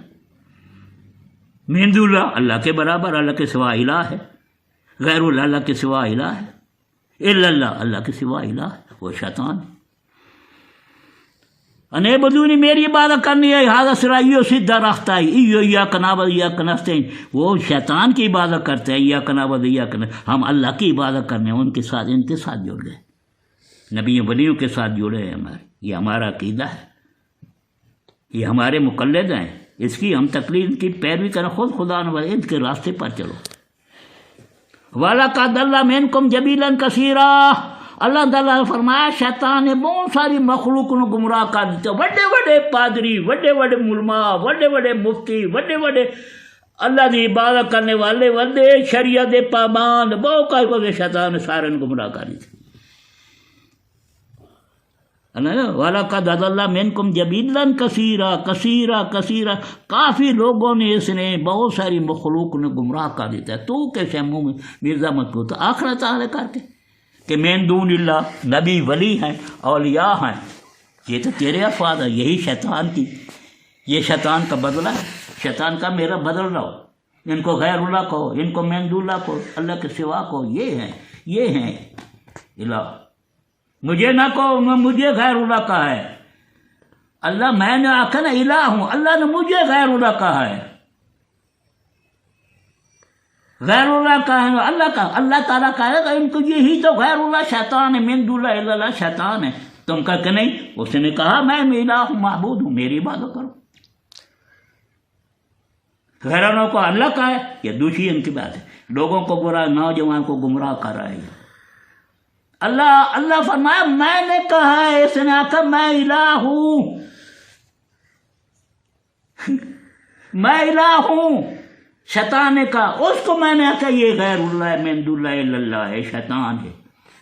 من دون اللہ اللہ کے برابر، اللہ کے سوا الہ ہے، غیر اللہ اللہ کے سوا الہ ہے، الا اللہ اللہ کے سوا الہ ہے، وہ شیطان ہے۔ انے بدونی میری عبادت کرنی ہے، ہاذا صراط سیدھا راستہ ہے، ایاک نعبد و ایاک نستعین۔ وہ شیطان کی عبادت کرتے ہیں، ایاک نعبد و ایاک نستعین، ہم اللہ کی عبادت کرنے ہیں، ان کے ساتھ جڑ گئے، نبیوں ولیوں کے ساتھ جڑے ہیں ہمارے، یہ ہمارا عقیدہ ہے، یہ ہمارے مقلد ہیں، اس کی ہم تقلید کی پیروی کریں، خود خدا نے ان کے راستے پر چلو۔ وَلَقَدْ ضَلَّ مِنْكُمْ جَبِيلًا كَثِيرًا، اللہ تعالیٰ نے فرمایا شیطان نے بہت ساری مخلوق کو گمراہ کر دیتے، بڑے بڑے پادری، بڑے بڑے علماء، بڑے بڑے مفتی، بڑے بڑے اللہ کی عبادت کرنے والے بندے، شریعت پابند، بہت کو شیطان نے سارے گمراہ کر دیتے۔ وَلَقَدْ ضَلَّ مِنْكُمْ جَبِيلًا كَثِيرًا، کافی لوگوں نے اس نے بہت ساری مخلوق نے گمراہ کر دیتا ہے۔ تو کیسے منہ میں مرزا مت کو تو آخرت والے کر کے کہ من دون اللہ نبی ولی ہیں، اولیاء ہیں، یہ تو تیرے افعال ہے، یہی شیطان کی، یہ شیطان کا بدلہ ہے، شیطان کا میرا بدل رہا ہو، ان کو غیر اللہ کہو، ان کو من دون اللہ کہو، اللہ کے سوا کہو، یہ ہیں الہ، مجھے نہ کہو مجھے غیر اللہ کہا ہے، اللہ میں نے آخا نا الہ ہوں، اللہ نے مجھے غیر اللہ کہا ہے، غیر اللہ کا ہے، اللہ تعالیٰ کہے گا ان کو یہی تو غیر اللہ شیطان ہے، من دون اللہ الا اللہ شیطان ہے، تم کہا کہ نہیں، اس نے کہا میں الہ ہوں، معبود ہوں، میری عبادت کرو۔ غیر اللہ کو اللہ کا ہے، یہ دوسری ان کی بات ہے، لوگوں کو برا، نوجوان کو گمراہ کر رہا ہے۔ اللہ فرمایا میں نے کہا ہے، اس نے آخر میں الہ ہوں، میں الہ ہوں، شیطان نے کہا، اس کو میں نے کہا یہ غیر اللہ ہے، من دون اللہ الا اللہ ہے، شیطان ہے،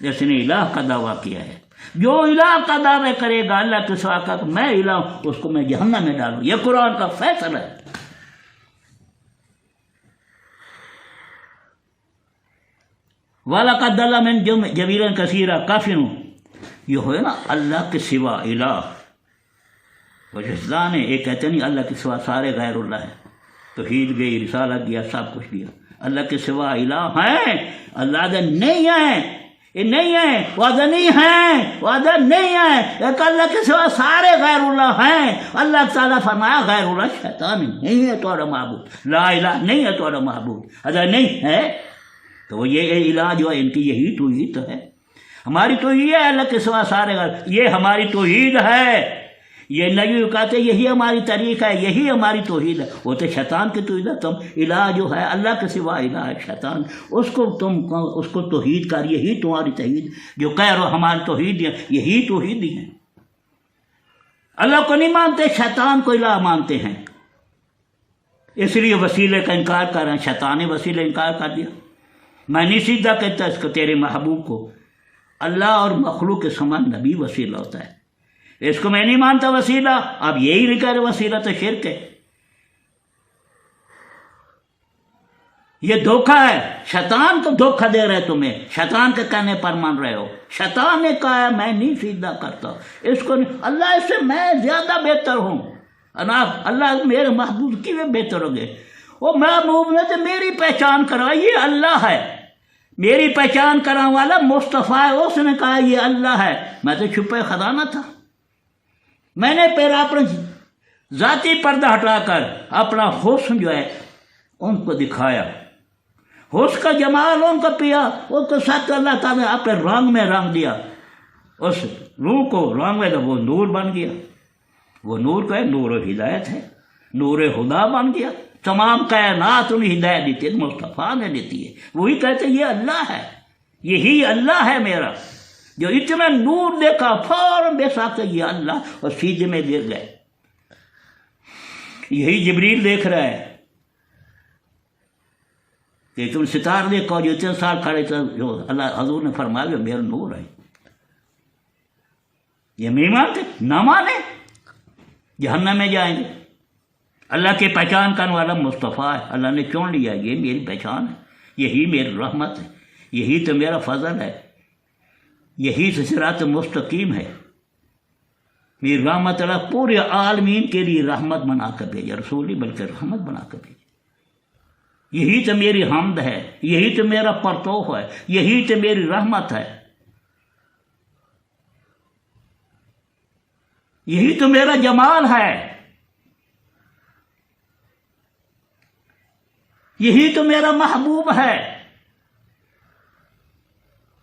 جس نے الہ کا دعویٰ کیا ہے۔ جو الہ کا دعویٰ کرے گا اللہ کے سوا کا میں الہ ہوں، اس کو میں جہنم میں ڈالوں، یہ قرآن کا فیصلہ ہے۔ وَلَقَدْ ضَلَّ مِنْكُمْ جَبِيلًا كَثِيرًا، کافروں یہ ہوئے نا اللہ کے سوا الہ، وجدان ہے، ایک کہتے نہیں اللہ کے سوا سارے غیر اللہ ہیں، توحید گئی، رسالت گیا، سب کچھ گیا، اللہ کے سوا الہ ہیں، اللہ دے نہیں ہیں، یہ نہیں ہیں، وعدہ نہیں ہیں، وعدہ نہیں ہیں، ایک اللہ کے سوا سارے غیر اللہ ہیں۔ اللہ تعالیٰ فرمایا غیر اللہ شیطان نہیں ہے تمہارا معبود، لا الہ نہیں ہے تمہارا معبود، اگر نہیں ہے تو یہ الہ جو ہے ان کی یہی توحید ہے، ہماری توحید ہے اللہ کے سوا سارے غیر، یہ ہماری توحید ہے، یہ نبی کہتے یہی ہماری طریقہ ہے، یہی ہماری توحید ہے، وہ تو شیطان کی توحید ہے، تم الہ جو ہے اللہ کے سوا الہ ہے شیطان، اس کو توحید کر، یہی تمہاری توحید جو کہہ رہو ہماری توحید ہے، یہی توحید ہی ہے۔ اللہ کو نہیں مانتے، شیطان کو الہ مانتے ہیں، اس لیے وسیلے کا انکار کر رہے ہیں، شیطان نے وسیلے انکار کر دیا، میں نہیں سیدھا کہتا اس کو تیرے محبوب کو، اللہ اور مخلوق کے سمان نبی وسیلہ ہوتا ہے، اس کو میں نہیں مانتا وسیلہ، اب یہی نہیں کہہ رہے وسیلہ تو شرک ہے، یہ دھوکہ ہے، شیطان کو دھوکہ دے رہے تمہیں، شیطان کے کہنے پر مان رہے ہو، شیطان نے کہا ہے میں نہیں سیدھا کرتا اس کو نہیں، اللہ اس سے میں زیادہ بہتر ہوں، اللہ میرے محبوب کی میں بہتر ہو گئے، وہ محبوب نے تو میری پہچان کرا، یہ اللہ ہے، میری پہچان کرنے والا مصطفیٰ ہے، اس نے کہا یہ اللہ ہے، میں تو چھپے خزانہ تھا، میں نے پھر اپنے ذاتی پردہ ہٹا کر اپنا حسن جو ہے ان کو دکھایا، حسن کا جمال ان کو پیا، ان کو ساتھ اللہ تعالیٰ نے اپنے رنگ میں رنگ دیا، اس روح کو رنگ میں تو وہ نور بن گیا، وہ نور کا ہے، نور و ہدایت ہے، نور خدا بن گیا، تمام کائنات انہیں ہدایت دیتی ہے، مصطفیٰ نے دیتی ہے، وہی کہتے ہیں یہ اللہ ہے، یہی اللہ ہے میرا، جو اتنا نور دیکھا فوراً بے ساتھ یہ اللہ، اور سیدھے میں گر گئے۔ یہی جبریل دیکھ رہا ہے کہ تم ستارے دیکھو، جو 3 سال کھڑے تھے، جو اللہ حضور نے فرمایا میرا نور ہے، یہ نہیں مانتے، نہ مانے جہنم میں جائیں گے۔ اللہ کی پہچان کرنے والا مصطفیٰ ہے، اللہ نے چن لیا، یہ میری پہچان ہے، یہی میری رحمت ہے، یہی تو میرا فضل ہے، یہی تو صراط مستقیم ہے، میری رحمت اللہ پورے عالمین کے لیے رحمت بنا کر بھیجا، رسول نہیں بلکہ رحمت بنا کر بھیجا، یہی تو میری حمد ہے، یہی تو میرا پرتو ہے، یہی تو میری رحمت ہے، یہی تو میرا جمال ہے، یہی تو میرا محبوب ہے۔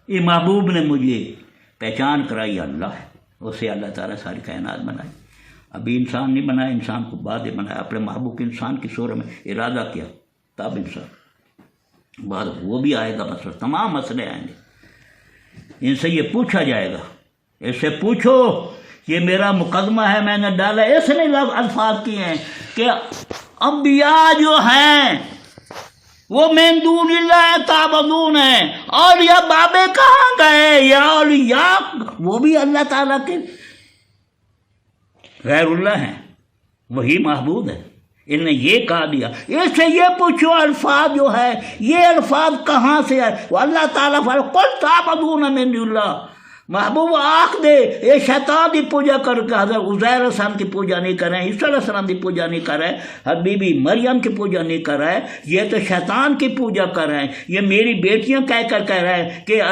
یہ محبوب نے مجھے پہچان کرائی اللہ ہے، اسے اللہ تعالیٰ ساری کائنات بنائی، ابھی انسان نہیں بنایا، انسان کو بعد بنایا، اپنے محبوب انسان کی صورت میں ارادہ کیا تب انسان، بعد وہ بھی آئے گا، مسئلہ تمام مسئلے آئیں گے، ان سے یہ پوچھا جائے گا، اس سے پوچھو یہ میرا مقدمہ ہے، میں نے ڈالا، اس نے الفاظ کیے ہیں کہ انبیاء جو ہیں وہ من دون اللہ تعبدون ہیں، اولیاء بابے کہاں گئے، یا اولیاء وہ بھی اللہ تعالیٰ کے غیر اللہ ہیں، وہی معبود ہے، ان نے یہ کہا دیا، اس سے یہ پوچھو الفاظ جو ہے یہ الفاظ کہاں سے ہے، وہ اللہ تعالیٰ قل تعبدون من دون اللہ، محبوب آنکھ دے یہ شیطان کی پوجا کر کے حضرت عزیر علیہ السلام کی پوجا نہیں کر رہے ہیں، عیسیٰ علیہ السلام کی پوجا نہیں کر رہے ہیں، حبیبی مریم کی پوجا نہیں کر رہے ہیں، یہ تو شیطان کی پوجا کر رہے ہیں، یہ میری بیٹیاں کہہ رہے ہیں کہ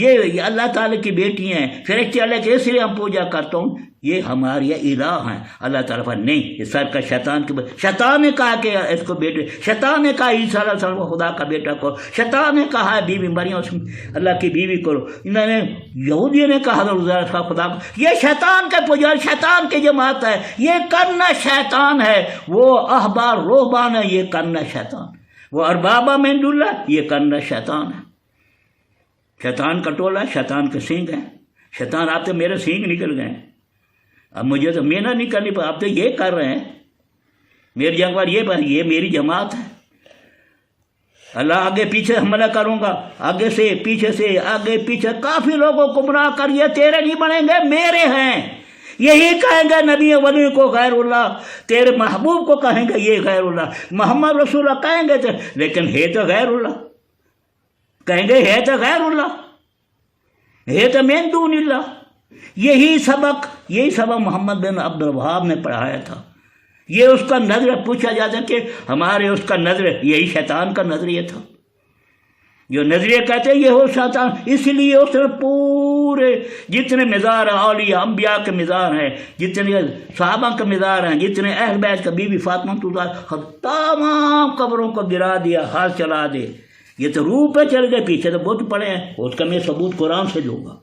یہ اللہ تعالیٰ کی بیٹیاں ہیں، فرشتے اللہ کے، اس لیے ہم پوجا کرتا ہوں، یہ ہماری الہ ہیں۔ اللہ تعالیٰ پر نہیں، یہ سر کا شیطان نے کہا کہ اس کو بیٹے، شیطان نے کہا عیسیٰ علیہ السلام کو خدا کا بیٹا کرو، شیطان نے کہا ہے بیوی مریم اللہ کی بیوی کرو، انہوں نے یہودیوں نے کہا حضرت کا خدا کو، یہ شیطان کے پجار، شیطان کی جماعت ہے، یہ کرنا شیطان ہے، وہ احبار روحبان ہے، یہ کرنا شیطان، وہ اربابہ من دون اللہ، یہ کرنا شیطان ہے، شیطان کا ٹولہ، شیطان کے سینگ ہیں، شیطان آپ تو میرے سینگ نکل گئے، اب مجھے تو محنت نہیں کرنی پڑی، آپ تو یہ کر رہے ہیں، میری جنگ پر یہ میری جماعت ہے، اللہ آگے پیچھے حملہ کروں گا، آگے سے پیچھے سے، آگے پیچھے، کافی لوگوں کو گمراہ کر، یہ تیرے نہیں بنیں گے، میرے ہیں، یہی کہیں گے نبی ولی کو غیر اللہ، تیرے محبوب کو کہیں گے یہ غیر اللہ، محمد رسول اللہ کہیں گے لیکن ہے تو غیر اللہ، کہیں گے ہے تو غیر اللہ، ہے تو من دون اللہ۔ یہی سبق محمد بن عبد الوہاب نے پڑھایا تھا، یہ اس کا نظر پوچھا جاتا کہ ہمارے اس کا نظر، یہی شیطان کا نظریہ تھا، جو نظریہ کہتے ہیں یہ ہو شیطان، اس لیے اس نے پورے جتنے مزار ہیں، اولیاء انبیاء کے مزار ہیں، جتنے صحابہ کے مزار ہیں، جتنے اہل بیت کا، بی بی فاطمہ تمام قبروں کو گرا دیا، ہاتھ چلا دے، یہ تو روح پہ چل گئے، پیچھے تو بت پڑے ہیں، اس کا میں ثبوت قرآن سے دوں گا۔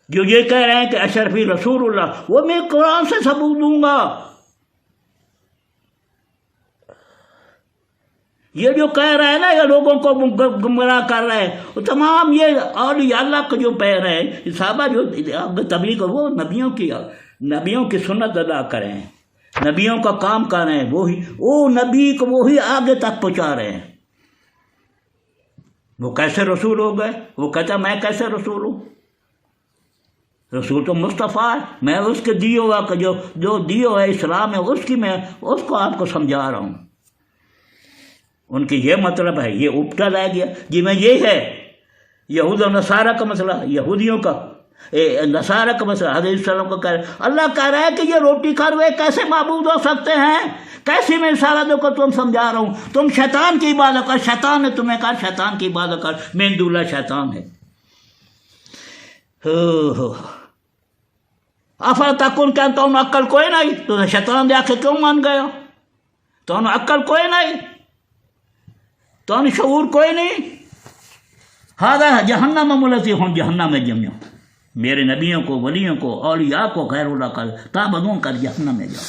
جو یہ کہہ رہے ہیں کہ اشرفی رسول اللہ، وہ میں قرآن سے ثبوت دوں گا۔ یہ جو کہہ رہے ہیں نا، یہ لوگوں کو گمراہ کر رہے ہیں، وہ تمام یہ اولیاء اللہ کو جو پہ رہے ہیں، صحابہ جو تبلیغ، وہ نبیوں کی سنت ادا کریں، نبیوں کا کام کر رہے ہیں، وہ نبی کو وہی آگے تک پہنچا رہے ہیں۔ وہ کیسے رسول ہو گئے؟ وہ کہتا میں کیسے رسول ہوں؟ رسول تو مصطفیٰ ہے، میں اس کے دیو کا جو دیو ہے اسلام ہے، میں اس کو آپ کو سمجھا رہا ہوں۔ ان کی یہ مطلب ہے، یہ اپٹا لا گیا جی میں یہ ہے یہود و نصارہ کا مسئلہ، یہودیوں کا نصارہ کا مسئلہ، حضرت السلام کو کہہ رہے، اللہ کہہ رہا ہے کہ یہ روٹی کھا ہوئے کیسے معبود ہو سکتے ہیں؟ کیسی میں اشارہ کو تم سمجھا رہا ہوں، تم شیطان کی عبادت کر، شیطان نے تمہیں کہا شیطان کی عبادت کر، من دون اللہ شیطان ہے۔ افلا تکن کیا تو عقل کوئی نہیں؟ تو شیطان دے آکھے کیوں مان گئے ہو؟ تو عقل کوئی نہیں، تو شعور کوئی نہیں. ہاذا جہنم ملتی ہوں جہنم میں جمعوں، میرے نبیوں کو، ولیوں کو، اولیاء کو غیر اللہ کا تابدوں کر جہنم میں جاؤ.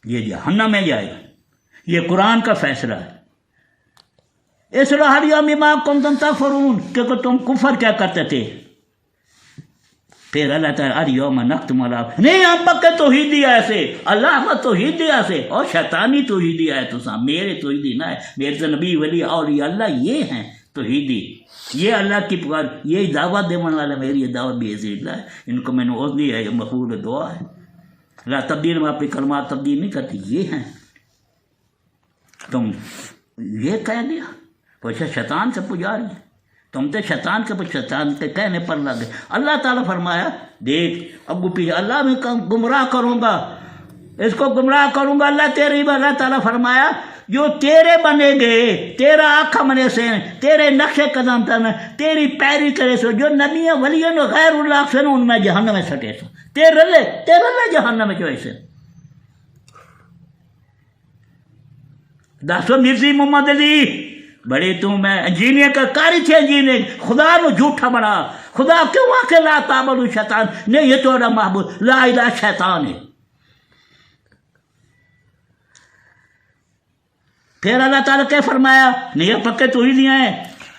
یہ جہنم میں جائے گا، یہ قرآن کا فیصلہ ہے. اصلح اليوم بما کنتم تکفرون، کہ تم کفر کیا کرتے تھے. پھر اللہ تعالیٰ اليوم نختم علی، نہیں ہم پکے توحیدی ایسے، اللہ کا توحیدی ایسے، اور شیطانی توحیدی ہے. تو میرے توحیدی نہ ہے، میرے تو نبی ولی اولیاء اللہ یہ ہیں توحیدی. یہ اللہ کی پکار، یہ دعوت دینے والا میری یہ دعوت بھی عزیز اللہ ہے. ان کو میں نے عوض دی ہے، یہ مقبول دعا ہے. لا تبدیل، میں اپنی کلمات تبدیل نہیں کرتی. یہ ہیں تم یہ کہہ دیا پوچھا شیطان سے پجاری، تم تو شیطان کے کہنے پر لگ گئے. اللہ تعالیٰ فرمایا دیکھ ابو پیچھے اللہ میں گمراہ کروں گا، اس کو گمراہ کروں گا. اللہ تعالیٰ فرمایا جو تیرے بنے گئے، تیرا آنکھ بنے سے، تیرے نقش قدم تن، تیری پیری کرے سو، جو نبی ولیوں غیر اللہ سے ان میں جہنم میں سٹے سو، تیرے لے جہنم میں جو ایسے. دسو مرزی محمد علی بڑے تم میں انجینئر کا کاری تھے، انجینئر خدا نو جھوٹا بنا. خدا کیوں آ کے لا تعبدوا شیطان، نہیں یہ تو محبوب لا الہ شیطان ہے. پھر اللہ تعالیٰ کیا فرمایا، نہیں یہ پکے تو ہی نہیں آئے.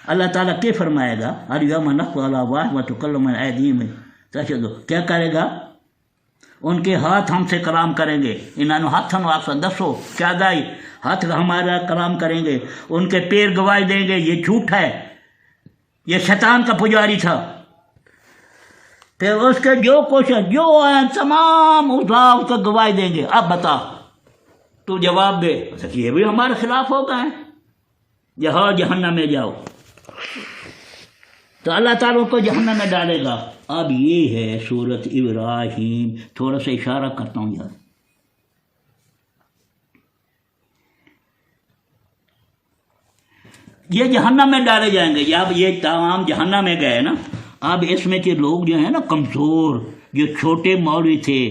اللہ تعالیٰ کیا فرمائے گا اليوم نختم علی افواہہم وتکلمنا ایدیہم، کیا کرے گا؟ ان کے ہاتھ ہم سے کلام کریں گے. انہوں نے ہاتھ آپ دسو کیا دائی، ہاتھ ہمارا کلام کریں گے. ان کے پیر گواہی دیں گے یہ جھوٹ ہے، یہ شیطان کا پجاری تھا. پھر اس کے جو کچھ جو ہیں تمام اس کو گواہی دیں گے. اب بتا تو جواب دے، یہ بھی ہمارے خلاف ہو گئے ہیں، جہاں جہنم میں جاؤ. تو اللہ تعالیٰ کو جہنم میں ڈالے گا. اب یہ ہے سورۃ ابراہیم. تھوڑا سا اشارہ کرتا ہوں یار. یہ جہنم میں ڈالے جائیں گے. اب یہ تمام جہنم میں گئے نا. اب اس میں کے لوگ جو ہیں نا کمزور، جو چھوٹے مولوی تھے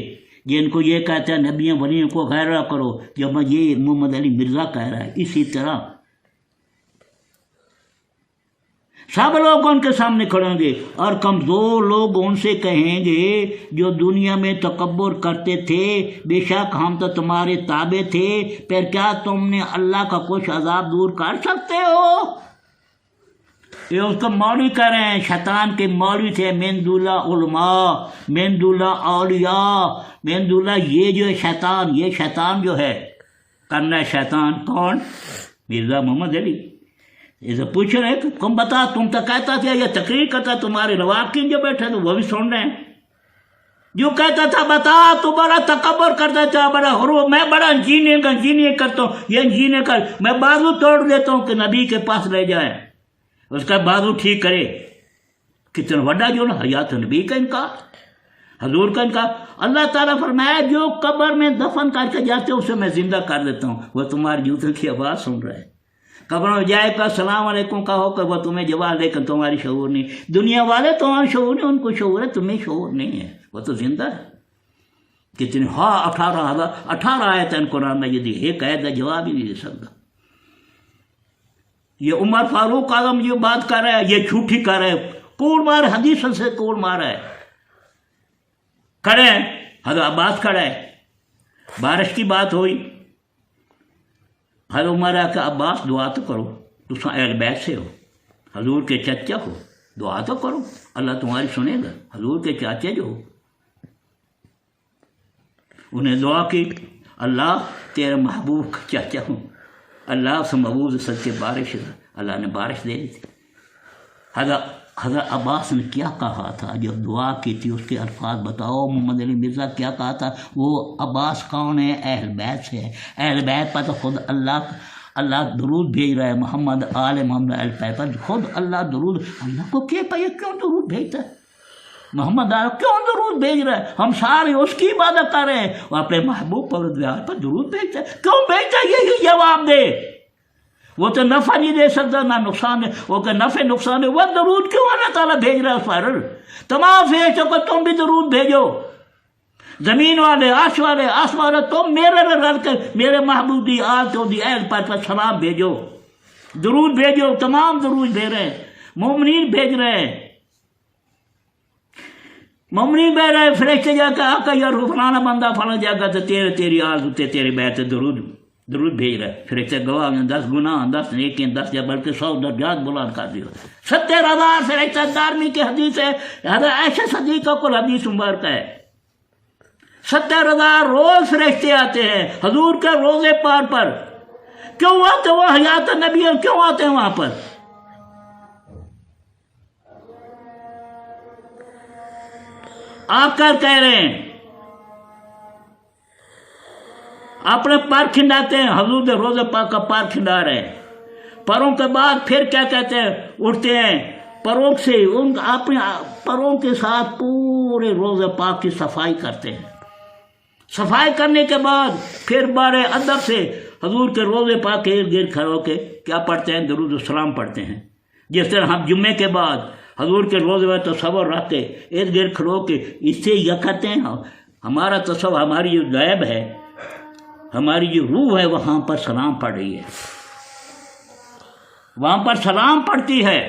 جن کو یہ کہتا ہے نبیوں ولیوں کو غیر کرو، جب یہ محمد علی مرزا کہہ رہا ہے، اسی طرح سب لوگ ان کے سامنے کھڑیں گے. اور کمزور لوگ ان سے کہیں گے جو دنیا میں تکبر کرتے تھے بے شک ہم تو تمہارے تابع تھے، پھر کیا تم نے اللہ کا کچھ عذاب دور کر سکتے ہو؟ یہ اس کو مولوی کہہ رہے ہیں، شیطان کے مولوی تھے. من دولہ علماء، من دولہ اولیاء، من دولہ یہ جو شیطان، یہ شیطان جو ہے کرنا ہے. شیطان کون؟ مرزا محمد علی. اسے پوچھ رہے کہ تم بتا، تم تو کہتا تھا یہ تقریر کرتا، تمہارے رواقین جو بیٹھے تو وہ بھی سن رہے ہیں. جو کہتا تھا بتا تو بڑا تکبر کرتا تھا، بڑا غرور، میں بڑا انجینئر کرتا ہوں، یہ انجینئر کر، میں بازو توڑ دیتا ہوں کہ نبی کے پاس لے جائے، اس کا بازو ٹھیک کرے. کتنا بڑا جو نا حیات نبی کا انکار، حضور کا انکار. اللہ تعالیٰ فرمایا جو قبر میں دفن کر کے جاتے اسے میں زندہ کر دیتا ہوں. وہ تمہاری جوتوں کی آواز سن رہا ہے. قبر میں جائے گا السلام علیکم کہو کہ وہ تمہیں جواب دے کر تمہاری شعور نہیں. دنیا والے تمہارا شعور نہیں، ان کو شعور ہے، تمہیں شعور نہیں ہے. وہ تو زندہ ہے. کتنے 18 آیت ہیں قرآن میں، یدی ایک آیت کا جواب ہی نہیں دے سکتا. یہ عمر فاروق اعظم جو بات کر رہا ہے یہ جھوٹی کر رہا ہے، کوڑ مار، حدیث سے کوڑ مار ہے. کھڑے ہیں حضرت عباس کھڑا ہے، بارش کی بات ہوئی، حضرت عمر آ کہ عباس دعا تو کرو، تم اہل بیت سے ہو، حضور کے چچا ہو، دعا تو کرو، اللہ تمہاری سنے گا. حضور کے چاچے جو ہو، انہیں دعا کی، اللہ تیرے محبوب کا چاچا ہوں، اللہ سے محبوب سد کے بارش، اللہ نے بارش دے دی تھی. حضرت عباس نے کیا کہا تھا جب دعا کی تھی؟ اس کے الفاظ بتاؤ. محمد علی مرزا کیا کہا تھا؟ وہ عباس کون ہے؟ اہل بیت سے ہے. اہل بیت پر تو خود اللہ درود بھیج رہا ہے، محمد آل محمد اہل بیت پر خود اللہ درود. اللہ کو کیا پہ کیوں درود بھیجتا ہے؟ محمد آل کیوں درود بھیج رہا ہے؟ ہم سارے اس کی عبادت کر رہے ہیں، وہ اپنے محبوب پر درود بھیجتا ہے. کیوں بھیجتا ہے؟ یہی جواب دے. وہ تو نفع نہیں دے سکتا نہ نقصان ہے، وہ کہ نفع نقصان ہے. وہ درود کیوں اللہ تعالیٰ بھیج رہا ہے اس پر؟ تمام فرشتوں کو تم بھی درود بھیجو. زمین والے عرش والے آسمان والے تم میرے میں رل کر میرے محبوبی آج دی عید پر سلام بھیجو، درود بھیجو، تمام درود بھیج رہے ہیں، مومنین بھیج رہے ہیں، مومنین بھیج رہے ہیں، فرشتے جا کے آقا یار فلانا بندہ فلاں جگہ تو تیری آج اتنے تیرے بیت درود بھیج رہے ہیں، فرشتے گواہ 10 گناہ 10 نیکیاں 10 یا بلکہ 100 درجات بلند کر دیو۔ 70,000 فرشتے دارمی کی حدیث ہے، حضرت عائشہ صدیقہ کو حدیث مبارک ہے، 70,000 روز فرشتے آتے ہیں حضور کے روزے پار پر۔ کیوں آتے وہ حیات نبی کیوں آتے ہیں وہاں پر؟ آپ کر کہہ رہے ہیں اپنے پار کھنڈاتے ہیں، حضور کے روزے پاک کا پار کھنڈا رہے ہیں، پروں کے بعد پھر کیا کہتے ہیں، اٹھتے ہیں پروں سے، ان اپنے پروں کے ساتھ پورے روزے پاک کی صفائی کرتے ہیں، صفائی کرنے کے بعد پھر بڑے ادب سے حضور کے روزے پاک کے ارد گرد کھڑے ہو کے کیا پڑھتے ہیں، درود و سلام پڑھتے ہیں۔ جس طرح ہم جمعے کے بعد حضور کے روزے میں تصور رکھ کے ارد گرد کھڑے ہو کے اس سے یہ کہتے ہیں ہمارا تصور، ہماری جو غیب ہے، ہماری جو روح ہے وہاں پر سلام پڑھ رہی ہے، وہاں پر سلام پڑھتی ہے،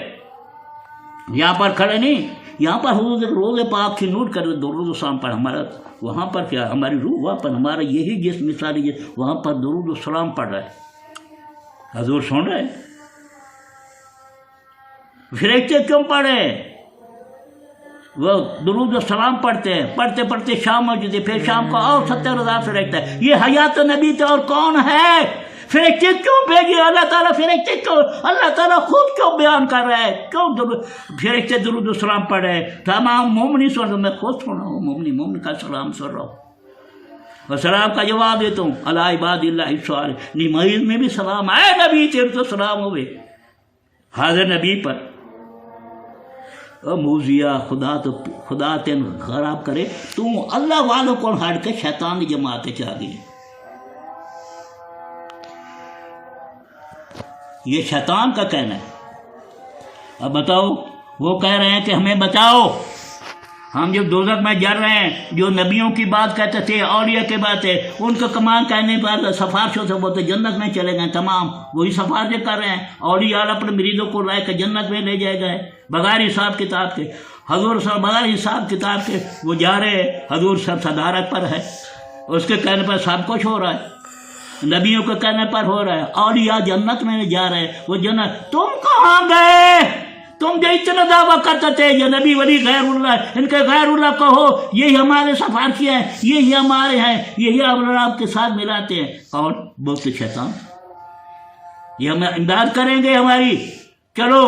یہاں پر کھڑے نہیں، یہاں پر حضور کے روزے پاک کی نوٹ کر درود و سلام پڑھ، ہمارا وہاں پر کیا، ہماری روح وہاں پر، ہمارا یہی جسم مثالی جسم وہاں پر درود و سلام پڑھ رہا ہے، حضور سن رہے ہیں۔ فرشتے کیوں پڑھے؟ وہ درود و سلام پڑھتے ہیں، پڑھتے پڑھتے شام ہو جاتی، پھر شام کو اور 70,000 فرشتے ہیں، یہ حیات نبی تھے اور کون ہے؟ فرشتے کیوں بھیجے اللہ تعالیٰ؟ فرشتے کیوں اللہ تعالیٰ خود کیوں بیان کر رہا ہے؟ کیوں فرشتے درود و سلام پڑھ رہے ہیں؟ تمام مومنی سن رہا، میں خود سن رہا ہوں، مومنی کا سلام سن رہا ہوں، اور سلام کا جواب دیتا ہوں، علی عباد اللہ الصالحین، نماز میں بھی سلام، اے نبی تیرے تو سلام ہوئے حاضر نبی پر۔ موزیا خدا تین خراب کرے، تو اللہ والوں کو ہٹ کے شیطان کی جماعت چاہ گئی، یہ شیطان کا کہنا ہے۔ اب بتاؤ، وہ کہہ رہے ہیں کہ ہمیں بچاؤ، ہم جو دوزخ میں جل رہے ہیں، جو نبیوں کی بات کہتے تھے، اولیاء کی باتیں، ان کا کمان کہنے پر سفارشوں سے بولتے جنت میں چلے گئے، تمام وہی سفارشیں کر رہے ہیں، اولیاء اپنے مریضوں کو لائے کہ جنت میں لے جائے گئے بغیر حساب کتاب کے، حضور صاحب بغیر حساب کتاب کے وہ جا رہے ہیں، حضور سب صدارت پر ہے، اس کے کہنے پر سب کچھ ہو رہا ہے، نبیوں کے کہنے پر ہو رہا ہے، اولیاء جنت میں جا رہے ہیں، وہ جنت، تم کہاں گئے؟ تم جو اتنا دعویٰ کرتے تھے یہ نبی ولی غیر اللہ، ان کے غیر اللہ کہو، یہی ہمارے سفارشی ہیں، یہی ہمارے ہیں، یہی آپ کے ساتھ ملاتے ہیں، اور بولتے شیطان یہ ہمیں امداد کریں گے ہماری، چلو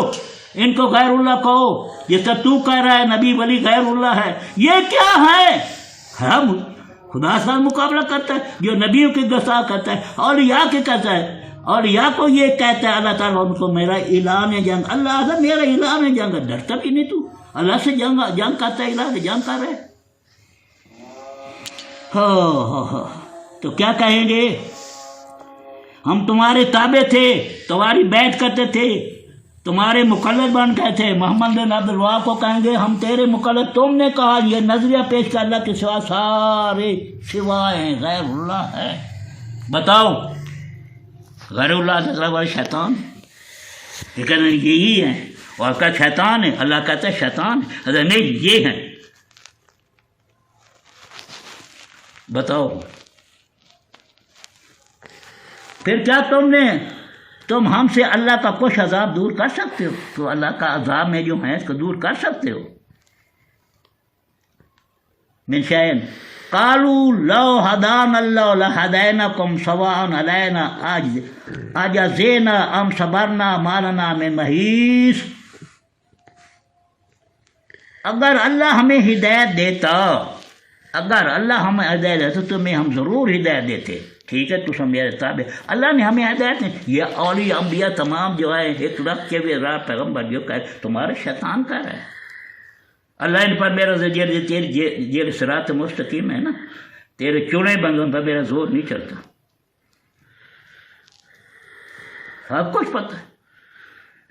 ان کو غیر اللہ کہو، جس طرح تو کہہ رہا ہے نبی ولی غیر اللہ ہے، یہ کیا ہے؟ ہم خدا سے مقابلہ کرتا ہے، جو نبیوں کی گستاخ کرتا ہے، اولیاء کے کہتا ہے، اور یا کو یہ کہتا ہے اللہ تعالیٰ ان کو میرا اعلان جنگ، اللہ اعظم میرا اعلان جنگ، ڈرتا بھی نہیں تو اللہ سے جنگ کرتا ہے، اعلان جنگ کر رہے ہو، تو کیا کہیں گے؟ ہم تمہارے تابع تھے، تمہاری بیعت کرتے تھے، تمہارے مقلد بن گئے تھے، محمد بن عبد الوہاب کو کہیں گے ہم تیرے مقلد، تم نے کہا یہ نظریہ پیش کر اللہ کے سوا سارے سوائے غیر اللہ ہے، بتاؤ غیر اللہ سے والے شیطان، لیکن یہی ہے، اور کا شیطان ہے، اللہ کہتا ہے شیطان ہے، نہیں یہ ہے، بتاؤ پھر کیا تم ہم سے اللہ کا کچھ عذاب دور کر سکتے ہو؟ تو اللہ کا عذاب میں جو ہے اس کو دور کر سکتے ہو؟ من شیئن قالوا لو ہدانا اللہ لہدینکم سواء علینا اجزینا ام صبرنا ما لنا من محیص، اگر اللہ ہمیں ہدایت دیتا، اگر اللہ ہمیں ہدایت دیتا تو میں ہم ضرور ہدایت دیتے، ٹھیک ہے تو سب میرے تابع، اللہ نے ہمیں ہدایت نہیں، یہ اولیاء انبیاء تمام جو ہے ایک رکھ کے ہوئے راہ پیغمبر جو کہ تمہارا شیطان کا ہے، اللہ ان پر میرا تیرے صراط مستقیم ہے نا، تیرے چنے بندوں پر میرا زور نہیں چلتا، سب کچھ پتہ ہے،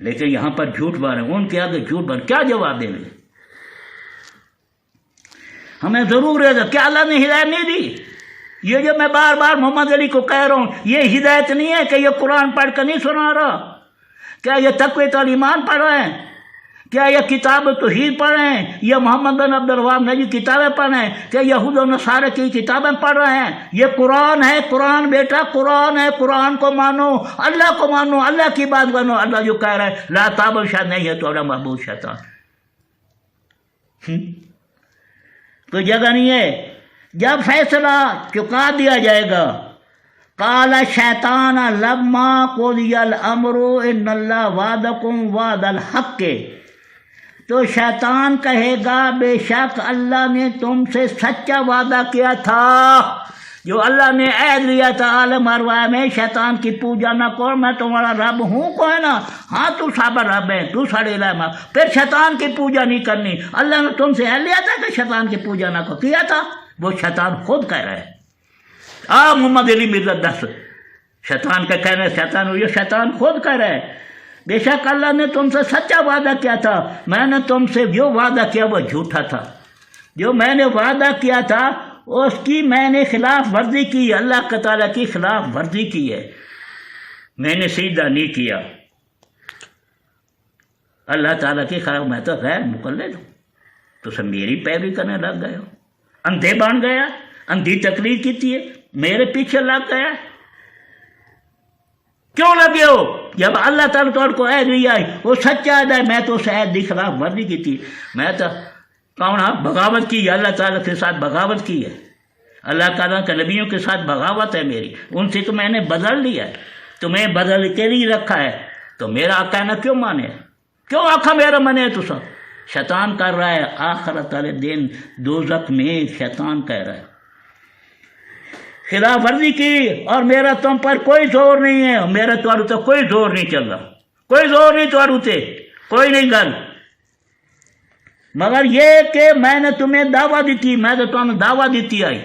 لیکن یہاں پر جھوٹ بار ہے، ان کے آگے جھوٹ بار، کیا جواب دیں گے؟ ہمیں ضرور ہے کیا اللہ نے ہدایت نہیں دی؟ یہ جو میں بار بار محمد علی کو کہہ رہا ہوں یہ ہدایت نہیں ہے کہ یہ قرآن پڑھ کر نہیں سنا رہا، کیا یہ تقوی تعلیمان پڑھ رہے ہیں، کیا یہ کتاب توحید پڑھ رہے ہیں، یہ محمد بن عبد الوہاب نے جو کتابیں پڑھ رہے ہیں، کیا یہود و نصارہ کی کتابیں پڑھ رہے ہیں؟ یہ قرآن ہے، قرآن بیٹا قرآن ہے، قرآن کو مانو، اللہ کو مانو، اللہ کی بات مانو۔ اللہ جو کہہ رہا ہے لا تعبد شاید نہیں ہے تو اللہ محبوب شیطان، کوئی جگہ نہیں ہے۔ جب فیصلہ چکا دیا جائے گا قال شیطان لما قضی الامر ان اللہ وعدکم وعد الحق، تو شیطان کہے گا بے شک اللہ نے تم سے سچا وعدہ کیا تھا، جو اللہ نے عہد لیا تھا عالم ارواح میں شیطان کی پوجا نہ کر، میں تمہارا رب ہوں، کو ہے نا، ہاں تو صابر رب ہے، تو ساڑے علم، پھر شیطان کی پوجا نہیں کرنی۔ اللہ نے تم سے عہد لیا تھا کہ شیطان کی پوجا نہ کر، کیا تھا، وہ شیطان خود کہہ رہا ہے۔ محمد علی مرزا دس شیطان کا کہنا، شیطان یہ شیطان خود کہہ رہا ہے بے شک اللہ نے تم سے سچا وعدہ کیا تھا، میں نے تم سے جو وعدہ کیا وہ جھوٹا تھا، جو میں نے وعدہ کیا تھا اس کی میں نے خلاف ورزی کی، اللہ تعالیٰ کی خلاف ورزی کی ہے، میں نے سجدہ نہیں کیا اللہ تعالیٰ کی خلاف، میں تو غیر مقلد ہوں، تو سب میری پیروی کرنے لگ گئے ہو، اندھے بن گیا، اندھی تقریر کی ہے، میرے پیچھے لگ گیا، کیوں لگے ہو؟ جب اللہ تعالیٰ تو کو عہد لیا ہے وہ سچا عہد ہے، میں تو اس عہد کی خلاف ورزی کی تھی، میں تو کون بغاوت کی ہے، اللہ تعالیٰ کے ساتھ بغاوت کی ہے، اللہ تعالیٰ کے نبیوں کے ساتھ بغاوت ہے میری، ان سے تو میں نے بدل لیا ہے، تمہیں بدل کے نہیں رکھا ہے، تو میرا کہنا کیوں مانے، کیوں آخا میرا مانے؟ تو سب شیطان کر رہا ہے، آخرت والے دن دوزخ میں شیطان کہہ رہا ہے خلاف ورزی کی، اور میرا تم پر کوئی زور نہیں ہے، میرا تمہارے تو کوئی زور نہیں چل رہا، کوئی زور نہیں تمہارے تے، کوئی نہیں گل، مگر یہ کہ میں نے تمہیں دعویٰ دیتی، میں تو تمہیں دعویٰ دیتی آئی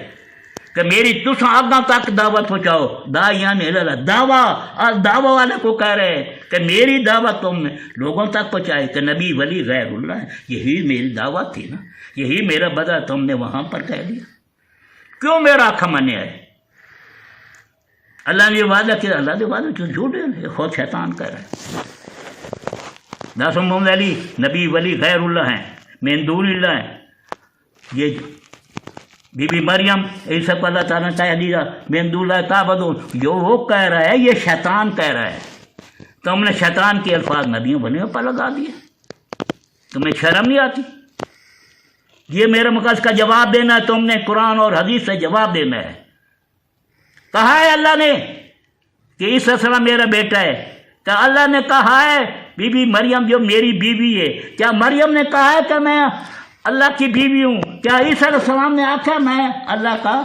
کہ میری تساں آگاں تک دعوت پہنچاؤ، داعیان الی اللہ، دعویٰ، اور دعویٰ والے کو کہہ رہے ہیں کہ میری دعوت تم نے لوگوں تک پہنچائی کہ نبی ولی غیر اللہ ہے، یہی میری دعوت تھی نا، یہی میرا بدلہ تم نے وہاں پر کہہ دیا، کیوں میرا آنکھ مانے آئے؟ اللہ نے وعدہ کیا، اللہ نے وعدہ کیوں جھوٹ ہے، خود شیطان کہہ رہا ہے۔ دس محمد علی نبی ولی غیر اللہ ہیں، من دون اللہ ہیں، یہ بی بی مریم عیسیٰ کو اللہ تعالیٰ نے کہہ دیا من دون اللہ تعبدون، جو وہ کہہ رہا ہے یہ شیطان کہہ رہا ہے، تم نے شیطان کے الفاظ نبیوں بنیوں پر لگا دیے، تمہیں شرم نہیں آتی؟ یہ میرے مقصد کا جواب دینا ہے، تم نے قرآن اور حدیث سے جواب دینا ہے۔ کہا ہے اللہ نے کہ عیسیٰ السلام میرا بیٹا ہے، کیا اللہ نے کہا ہے بی بی مریم جو میری بیوی ہے، کیا مریم نے کہا ہے کہ میں اللہ کی بیوی ہوں؟ کیا عیسیٰ علیہ السلام نے آخا میں اللہ کا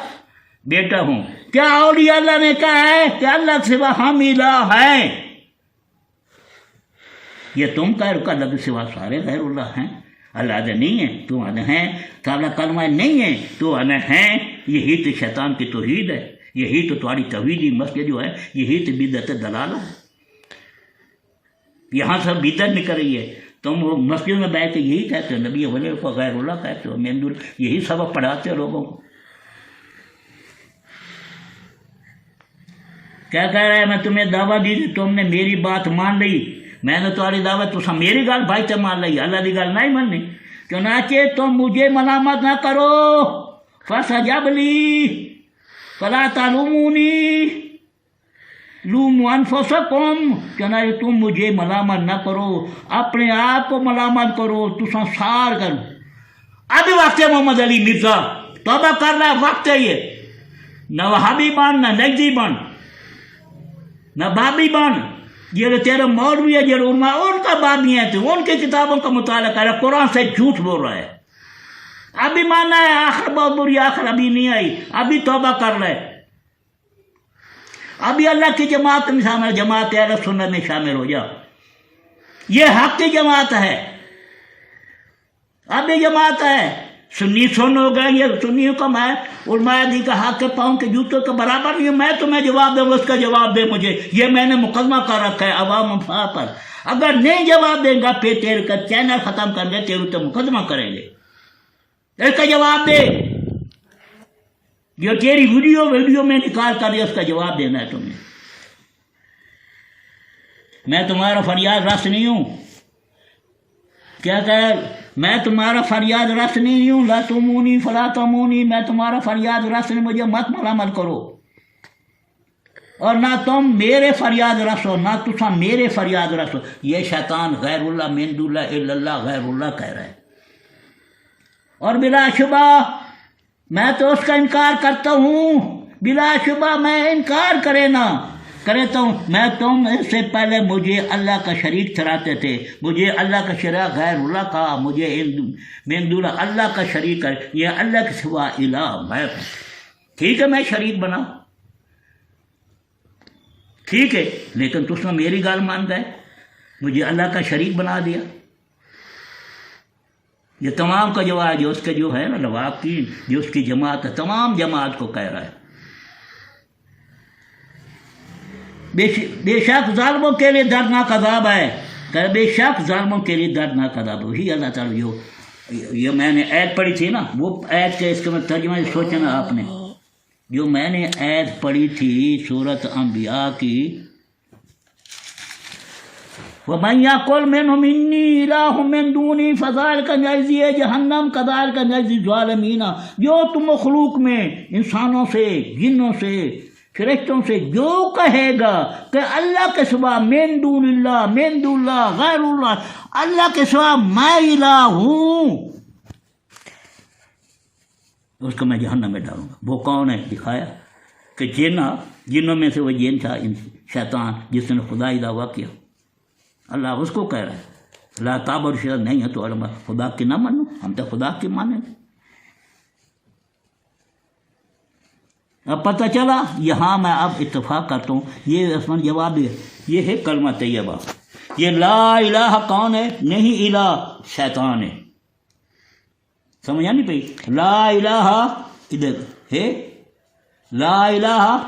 بیٹا ہوں؟ کیا اولیاء اللہ نے کہا ہے کہ اللہ کے سوا ہم الہ ہیں؟ یہ تم کہہ رہو کہ اللہ کے سوا سارے غیر اللہ ہیں، اللہ نے نہیں ہے تو انا ہیں، تعالیٰ کلمہ نہیں ہے تو انا ہیں، یہی تو شیطان کی توحید ہے، یہی تو تمہاری توحیدی مسئلہ جو ہے، یہی تو بدعت دلالہ ہے، یہاں سے بدعت نکل رہی ہے، تم وہ مسجد میں بیٹھ کے یہی کہتے ہو نبی ولی کو غیر اللہ کہتے ہو، یہی سبق پڑھاتے ہو لوگوں کو۔ کیا کہہ رہا ہے میں تمہیں دعویٰ دی تھی، تم نے میری بات مان لی، میں نے تمہاری دعوت تو میری گل بھائی تے مان لی، اللہ کی گل نہیں ماننی، چنانچہ تم مجھے ملامت نہ کرو، فَسَجَبْ لِي فَلَا تَلُومُونِی لُومُوا أَنفُسَکُم، چنانچہ تم مجھے ملامت نہ کرو، اپنے آپ کو ملامت کرو، تساں سار کرو۔ ابھی وقت ہے محمد علی مرزا توبہ کر رہا ہے، وقت ہے یہ، نہ وہابی بن، نہ نجدی بن، نہ بابی بن، یہ تیرے مولوی ہے، جو علماء ان کا بابی ہیں، تو ان کی کتابوں کا مطالعہ کر رہا ہے، قرآن سے جھوٹ بول رہا ہے، ابھی مانا ہے آخر بہت بری، آخر ابھی نہیں آئی، ابھی توبہ کر رہا ہے، ابھی اللہ کی جماعت میں شامل، جماعت اہل سنت میں شامل ہو جا، یہ حق کی جماعت ہے، ابھی جماعت ہے، سنی سن ہو گئے، یہ سنیوں کا میں علماء دی کا حق کے پاؤں کے جوتوں کے برابر نہیں ہوں، میں تمہیں جواب دوں گا، اس کا جواب دے مجھے، یہ میں نے مقدمہ کر رکھا ہے عوام افواہ پر، اگر نہیں جواب دیں گا پھر تیرے کا چینل ختم کر گے، تیرے تو مقدمہ کریں گے، اس کا جواب دے. جو تیری ویڈیو میں نکال کر اس کا جواب دینا ہے تمہیں. میں تمہارا فریاد رس نہیں ہوں. کیا کہ میں تمہارا فریاد رس نہیں ہوں. لا تمونی فلا تمونی، میں تمہارا فریاد رس نہیں، مجھے مت ملامت کرو. اور نہ تم میرے فریاد رسو، نہ تسا میرے فریاد رسو. یہ شیطان غیر اللہ من دون اللہ الا اللہ غیر اللہ کہہ رہا ہے. اور بلا شبہ میں تو اس کا انکار کرتا ہوں. بلا شبہ میں انکار کرتا ہوں. میں تم اس سے پہلے مجھے اللہ کا شریک ٹھہراتے تھے، مجھے اللہ کا شریک غیر اللہ کہا، مجھے من دون اللہ کا شریک ہے. یہ اللہ کے سوا الہ میں. ٹھیک ہے میں شریک بنا، ٹھیک ہے، لیکن تس نے میری گال مان گئے، مجھے اللہ کا شریک بنا دیا. یہ تمام کا جواب جو اس کے جو ہے نا لواق کی جو اس کی جماعت ہے، تمام جماعت کو کہہ رہا ہے. بے شک ظالموں کے لیے دردناک عذاب ہے. کہ بے شک ظالموں کے لیے دردناک عذاب ہے. وہی اللہ تعالیٰ جو یہ میں نے عید پڑھی تھی نا، وہ عید کے اس کے ترجمہ سوچنا آپ نے. جو میں نے عید پڑھی تھی سورۃ انبیاء کی، وَمَن يَقُلْ مِنْهُمْ إِنِّي إِلَٰهٌ مِّن دُونِهِ فَذَٰلِكَ نَجْزِيهِ جَهَنَّمَ كَذَٰلِكَ نَجْزِي الظَّالِمِينَ. جو تم مخلوق میں انسانوں سے، جنوں سے، فرشتوں سے جو کہے گا کہ اللہ کے سوا من دون اللہ غیر اللہ، اللہ کے سوا میں الہ ہوں، اس کو میں جہنم میں ڈالوں گا. وہ کون ہے؟ دکھایا کہ جنوں میں سے وہ جن تھا شیطان جس نے خدائی دعویٰ کیا. اللہ اس کو کہہ رہا ہے لا تعبد شیطان نہیں ہے تو علماء خدا کی نہ مانو، ہم تو خدا کی مانیں. اب پتہ چلا یہاں میں اب اتفاق کرتا ہوں. یہ عثمان جواب یہ ہے کلمہ طیبہ. یہ لا الہ کون ہے؟ نہیں الہ شیطان ہے. سمجھا نہیں پئی؟ لا الہ ادھر ہے، لا الہ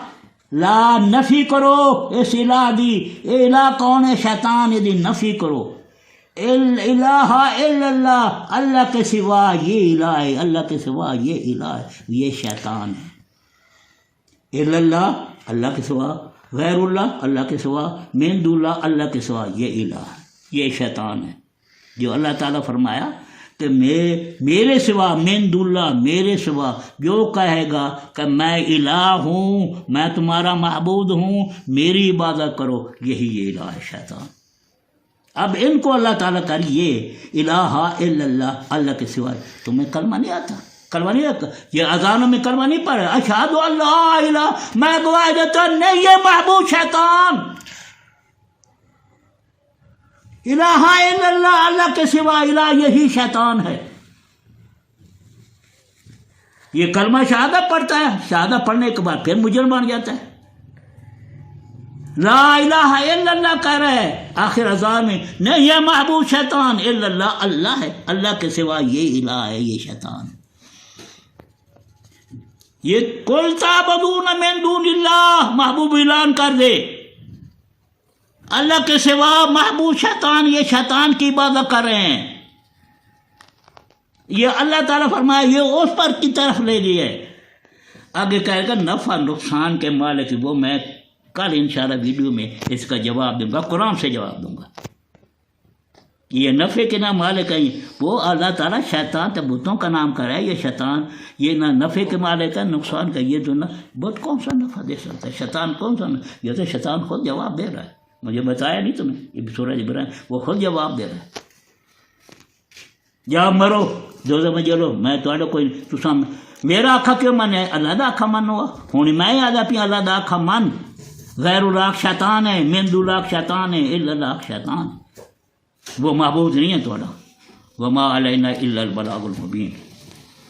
لا نفی کرو اس الہ دی. اے الہ کون ہے؟ شیطان. یہ دی نفی کرو. الہ الا اللہ، اللہ کے سوا یہ الہ ہے، اللہ کے سوا یہ الہ ہے، یہ شیطان ہے. الا اللہ، اللہ کے سوا، غیر اللہ، اللہ کے سوا، من دون اللہ، اللہ کے سوا، یہ الہ ہے، یہ شیطان ہے. جو اللہ تعالیٰ فرمایا کہ میرے سوا، من دون اللہ، میرے سوا جو کہے گا کہ میں الہ ہوں، میں تمہارا معبود ہوں، میری عبادت کرو، یہی یہ الہ ہے شیطان. اب ان کو اللہ تعالیٰ کر یہ الہ الا اللہ، اللہ کے سوا. تمہیں کلمہ نہیں آتا؟ کلمہ نہیں آتا؟ یہ اذانوں میں کلمہ نہیں پڑھے اشہد ان لا الہ، میں گواہی دیتا نہیں یہ معبود شیطان. الہ الا اللہ، اللہ کے سوا الہ یہی شیطان ہے. یہ کلمہ شہادت پڑھتا ہے، شہادت پڑھنے کے بعد پھر مجرم بن جاتا ہے. لا الہ الا اللہ کہہ رہا ہے آخر اذان میں، نہیں یہ معبود شیطان، الا اللہ اللہ ہے، اللہ کے سوا یہ الہ ہے، یہ شیطان ہے. یہ قل تعبدون من دون اللہ، محبوب اعلان کر دے اللہ کے سوا محبوب شیطان، یہ شیطان کی عبادت کر رہے ہیں. یہ اللہ تعالیٰ فرمایا یہ اس پر کی طرف لے گئی ہے. آگے کہے گا نفع نقصان کے مالک، وہ میں کل انشاءاللہ ویڈیو میں اس کا جواب دوں گا، قرآن سے جواب دوں گا. یہ نفع کے نہ مالک ہیں، وہ اللہ تعالیٰ شیطان تو بتوں کا نام کر رہا ہے. یہ شیطان یہ نہ نفع کے مالک ہے نقصان کا. یہ تو نہ بت کون سا نفع دے سکتا ہے؟ شیطان کون سا؟ یہ تو شیطان خود جواب دے رہا ہے. مجھے بتایا نہیں تمہیں، یہ سورہ ابراہیم وہ خود جواب دے رہا ہے. جاؤ مرو دوزخ میں چلو، میں تھوڑا کوئی تسام میرا آکھا کیوں من ہے؟ اللہ دا آکھا من ہوا ہونی میں آدھا پی اللہ دا آکھا من. غیر اللہ شیطان ہے، من دون اللہ شیطان ہے، الا اللہ شیطان. وہ معبود نہیں ہے تھوڑا. وما علینا الا البلاغ المبین.